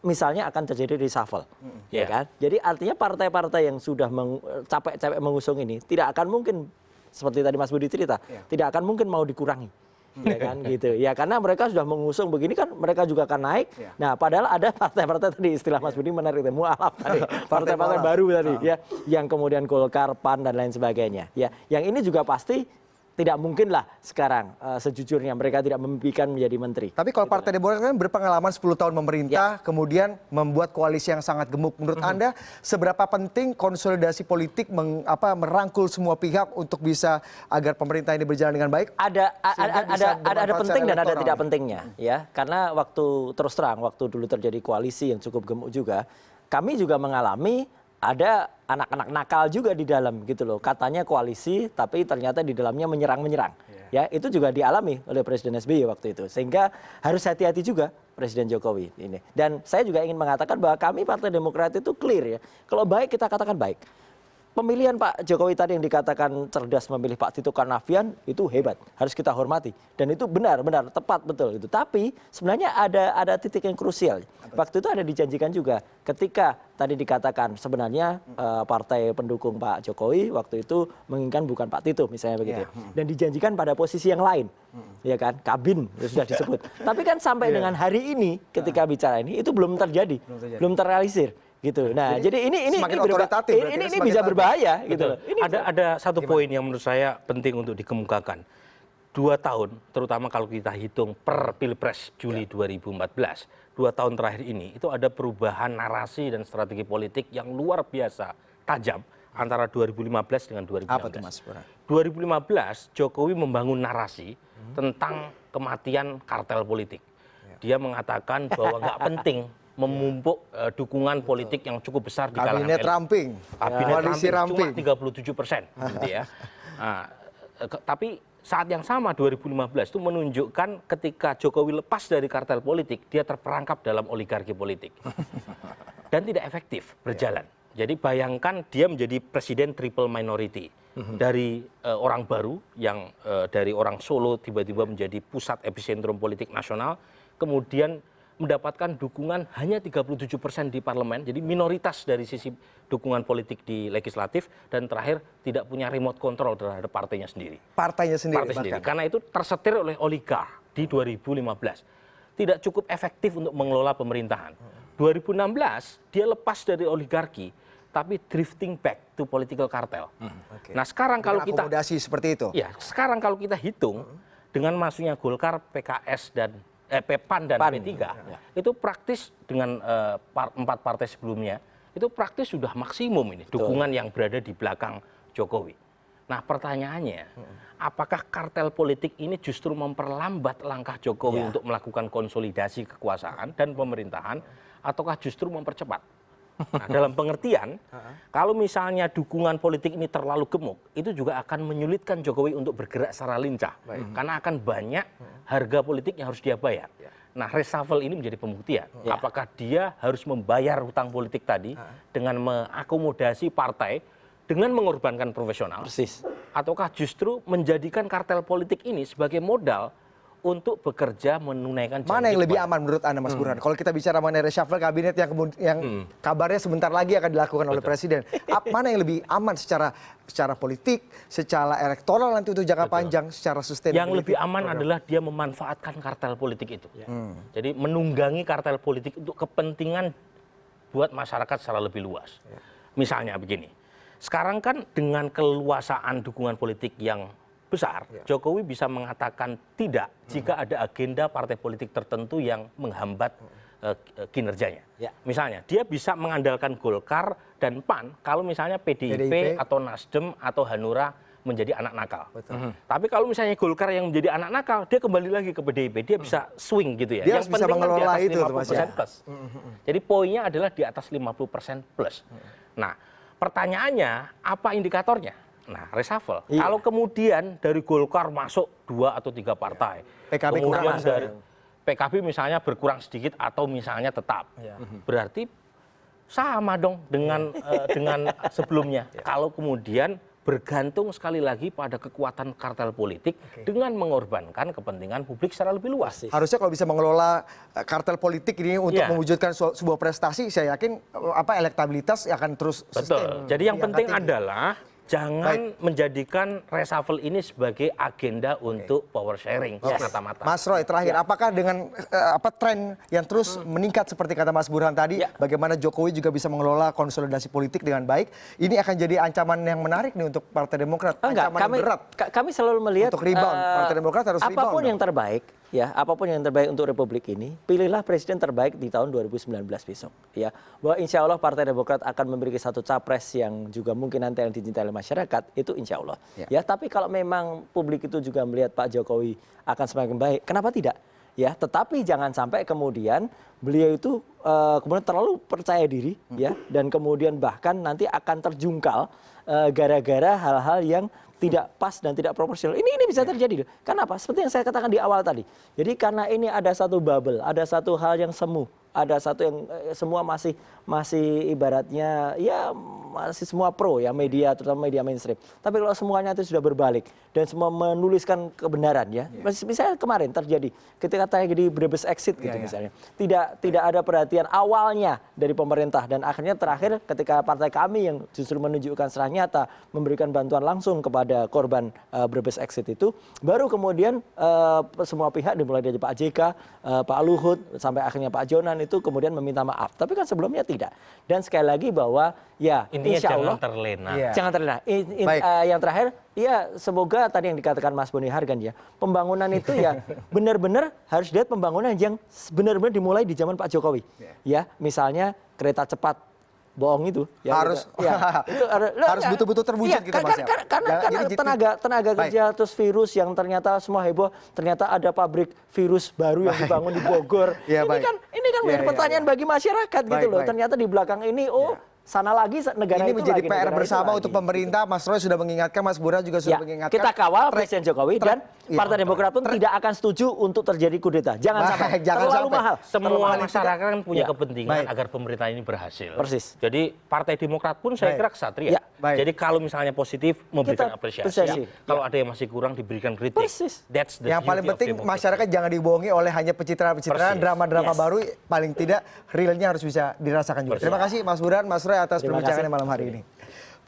misalnya akan terjadi reshuffle, ya kan? Jadi artinya partai-partai yang sudah capek-capek mengusung ini tidak akan mungkin seperti tadi Mas Budi cerita, tidak akan mungkin mau dikurangi, ya kan gitu. Ya karena mereka sudah mengusung begini kan, mereka juga akan naik. Nah, padahal ada partai-partai tadi istilah Mas Budi menarik, mualaf tadi, partai-partai baru tadi, ya, yang kemudian Golkar, PAN dan lain sebagainya. Ya, yang ini juga pasti tidak mungkin lah sekarang sejujurnya mereka tidak memimpikan menjadi menteri. Tapi kalau Partai Demokrat kan berpengalaman 10 tahun memerintah, kemudian membuat koalisi yang sangat gemuk. Menurut Anda seberapa penting konsolidasi politik merangkul semua pihak untuk bisa agar pemerintah ini berjalan dengan baik? Ada penting dan ada tidak pentingnya, ya. Karena waktu terus terang waktu dulu terjadi koalisi yang cukup gemuk juga, kami juga mengalami ada anak-anak nakal juga di dalam gitu loh. Katanya koalisi tapi ternyata di dalamnya menyerang-menyerang. Ya, itu juga dialami oleh Presiden SBY waktu itu. Sehingga harus hati-hati juga Presiden Jokowi ini. Dan saya juga ingin mengatakan bahwa kami Partai Demokrat itu clear ya. Kalau baik kita katakan baik. Pemilihan Pak Jokowi tadi yang dikatakan cerdas memilih Pak Tito Karnavian itu hebat, harus kita hormati dan itu benar-benar tepat betul itu. Tapi sebenarnya ada titik yang krusial. Waktu itu ada dijanjikan juga ketika tadi dikatakan sebenarnya partai pendukung Pak Jokowi waktu itu menginginkan bukan Pak Tito misalnya begitu. Dan dijanjikan pada posisi yang lain. Ya kan, kabin sudah disebut. Tapi kan sampai dengan hari ini ketika bicara ini itu belum terjadi, belum terrealisir. Gitu. Nah, jadi ini bisa berbahaya gitu. Ada satu poin yang menurut saya penting untuk dikemukakan. 2 tahun, terutama kalau kita hitung per Pilpres Juli 2014, 2 tahun terakhir ini itu ada perubahan narasi dan strategi politik yang luar biasa tajam antara 2015 dengan 2016. Apa tuh Mas? 2015 Jokowi membangun narasi tentang kematian kartel politik. Dia mengatakan bahwa nggak penting memumpuk dukungan politik yang cukup besar di kalangan kabinet ramping, koalisi ramping cuma 37%, gitu ya. Tapi saat yang sama 2015 itu menunjukkan ketika Jokowi lepas dari kartel politik, dia terperangkap dalam oligarki politik dan tidak efektif berjalan. Jadi bayangkan dia menjadi presiden triple minority dari orang baru yang dari orang Solo tiba-tiba menjadi pusat epicentrum politik nasional, kemudian mendapatkan dukungan hanya 37% di parlemen, jadi minoritas dari sisi dukungan politik di legislatif, dan terakhir tidak punya remote control terhadap partainya sendiri. Partainya sendiri. Karena itu tersetir oleh oligark di 2015. Tidak cukup efektif untuk mengelola pemerintahan. 2016 dia lepas dari oligarki, tapi drifting back to political cartel. Nah sekarang kalau kita akomodasi seperti itu. Ya, sekarang kalau kita hitung dengan masuknya Golkar, PKS dan PAN dan P3 itu praktis dengan 4 partai sebelumnya itu praktis sudah maksimum ini dukungan yang berada di belakang Jokowi. Nah pertanyaannya, apakah kartel politik ini justru memperlambat langkah Jokowi untuk melakukan konsolidasi kekuasaan dan pemerintahan, ataukah justru mempercepat? Nah, dalam pengertian, kalau misalnya dukungan politik ini terlalu gemuk, itu juga akan menyulitkan Jokowi untuk bergerak secara lincah. Karena akan banyak harga politik yang harus dia bayar. Nah, reshuffle ini menjadi pembuktian. Apakah dia harus membayar hutang politik tadi dengan mengakomodasi partai dengan mengorbankan profesional? Persis. Ataukah justru menjadikan kartel politik ini sebagai modal untuk bekerja menunaikan janji? Mana yang lebih aman menurut Anda, Mas Burhan? Kalau kita bicara mengenai reshuffle kabinet yang kabarnya sebentar lagi akan dilakukan oleh Presiden, mana yang lebih aman secara politik, secara elektoral nanti untuk jangka panjang, secara sustainability? Yang lebih aman adalah dia memanfaatkan kartel politik itu. Jadi menunggangi kartel politik untuk kepentingan buat masyarakat secara lebih luas. Misalnya begini, sekarang kan dengan keluasaan dukungan politik yang besar, Jokowi bisa mengatakan tidak jika ada agenda partai politik tertentu yang menghambat kinerjanya. Misalnya, dia bisa mengandalkan Golkar dan PAN kalau misalnya PDIP atau Nasdem atau Hanura menjadi anak nakal. Tapi kalau misalnya Golkar yang menjadi anak nakal, dia kembali lagi ke PDIP, dia bisa swing gitu ya. Dia harus bisa mengelola itu, Mas. Plus. Jadi poinnya adalah di atas 50% plus. Nah, pertanyaannya apa indikatornya? Nah, reshuffle. Kalau kemudian dari Golkar masuk 2 atau 3 partai, PKB kemudian dari PKB misalnya berkurang sedikit atau misalnya tetap, berarti sama dong dengan sebelumnya. Kalau kemudian bergantung sekali lagi pada kekuatan kartel politik dengan mengorbankan kepentingan publik secara lebih luas. Harusnya kalau bisa mengelola kartel politik ini untuk mewujudkan sebuah prestasi, saya yakin elektabilitas akan terus sustain. Betul. Jadi yang penting adalah jangan menjadikan reshuffle ini sebagai agenda untuk power sharing semata-mata. Mas Roy, terakhir, apakah dengan tren yang terus meningkat seperti kata Mas Burhan tadi, bagaimana Jokowi juga bisa mengelola konsolidasi politik dengan baik, ini akan jadi ancaman yang menarik nih untuk Partai Demokrat, ancaman yang berat. Kami selalu melihat untuk rebound, Partai Demokrat harus rebound. Apapun yang terbaik, apapun yang terbaik untuk Republik ini, pilihlah presiden terbaik di tahun 2019 besok. Ya, bahwa insya Allah Partai Demokrat akan memiliki satu capres yang juga mungkin nanti yang dicintai oleh masyarakat, itu insya Allah. Ya, tapi kalau memang publik itu juga melihat Pak Jokowi akan semakin baik, kenapa tidak? Ya, tetapi jangan sampai kemudian beliau itu kemudian terlalu percaya diri, dan kemudian bahkan nanti akan terjungkal gara-gara hal-hal yang tidak pas dan tidak proporsional. Ini bisa terjadi. Kenapa? Seperti yang saya katakan di awal tadi. Jadi karena ini ada satu bubble, ada satu hal yang semu, ada satu yang semua masih ibaratnya masih semua pro media, terutama media mainstream. Tapi kalau semuanya itu sudah berbalik dan semua menuliskan kebenaran misalnya kemarin terjadi ketika terjadi Brebes exit gitu misalnya. Tidak ada perhatian awalnya dari pemerintah dan akhirnya terakhir ketika partai kami yang justru menunjukkan secara nyata memberikan bantuan langsung kepada korban Brebes exit itu, baru kemudian semua pihak dimulai dari Pak JK, Pak Luhut sampai akhirnya Pak Jonan itu kemudian meminta maaf. Tapi kan sebelumnya tidak. Dan sekali lagi bahwa insya Allah jangan terlena. Jangan terlena. Yang terakhir, semoga tadi yang dikatakan Mas Boni Hargan pembangunan itu benar-benar harus dilihat pembangunan yang benar-benar dimulai di zaman Pak Jokowi. Misalnya kereta cepat bohong itu harus harus betul-betul terwujud gitu Mas. Karena tenaga kerja terus virus yang ternyata semua heboh, ternyata ada pabrik virus baru yang dibangun di Bogor. Ini kan menjadi pertanyaan bagi masyarakat gitu loh. Ternyata di belakang ini sana lagi negara ini itu menjadi lagi, PR bersama untuk pemerintah. Mas Roy sudah mengingatkan, Mas Burhan juga sudah mengingatkan. Kita kawal Presiden Jokowi dan Partai Demokrat pun tidak akan setuju untuk terjadi kudeta. Jangan sampai. Terlalu mahal. Semua masyarakat kan punya kepentingan agar pemerintah ini berhasil. Persis. Jadi Partai Demokrat pun saya kira kesatria. Jadi kalau misalnya positif memberikan apresiasi. Kalau ada yang masih kurang diberikan kritik. Persis. That's the yang paling beauty penting masyarakat jangan dibohongi oleh hanya pencitraan-pencitraan, drama-drama baru. Paling tidak realnya harus bisa dirasakan juga. Terima kasih Mas Burhan, Mas Roy atas perbincangannya malam hari ini.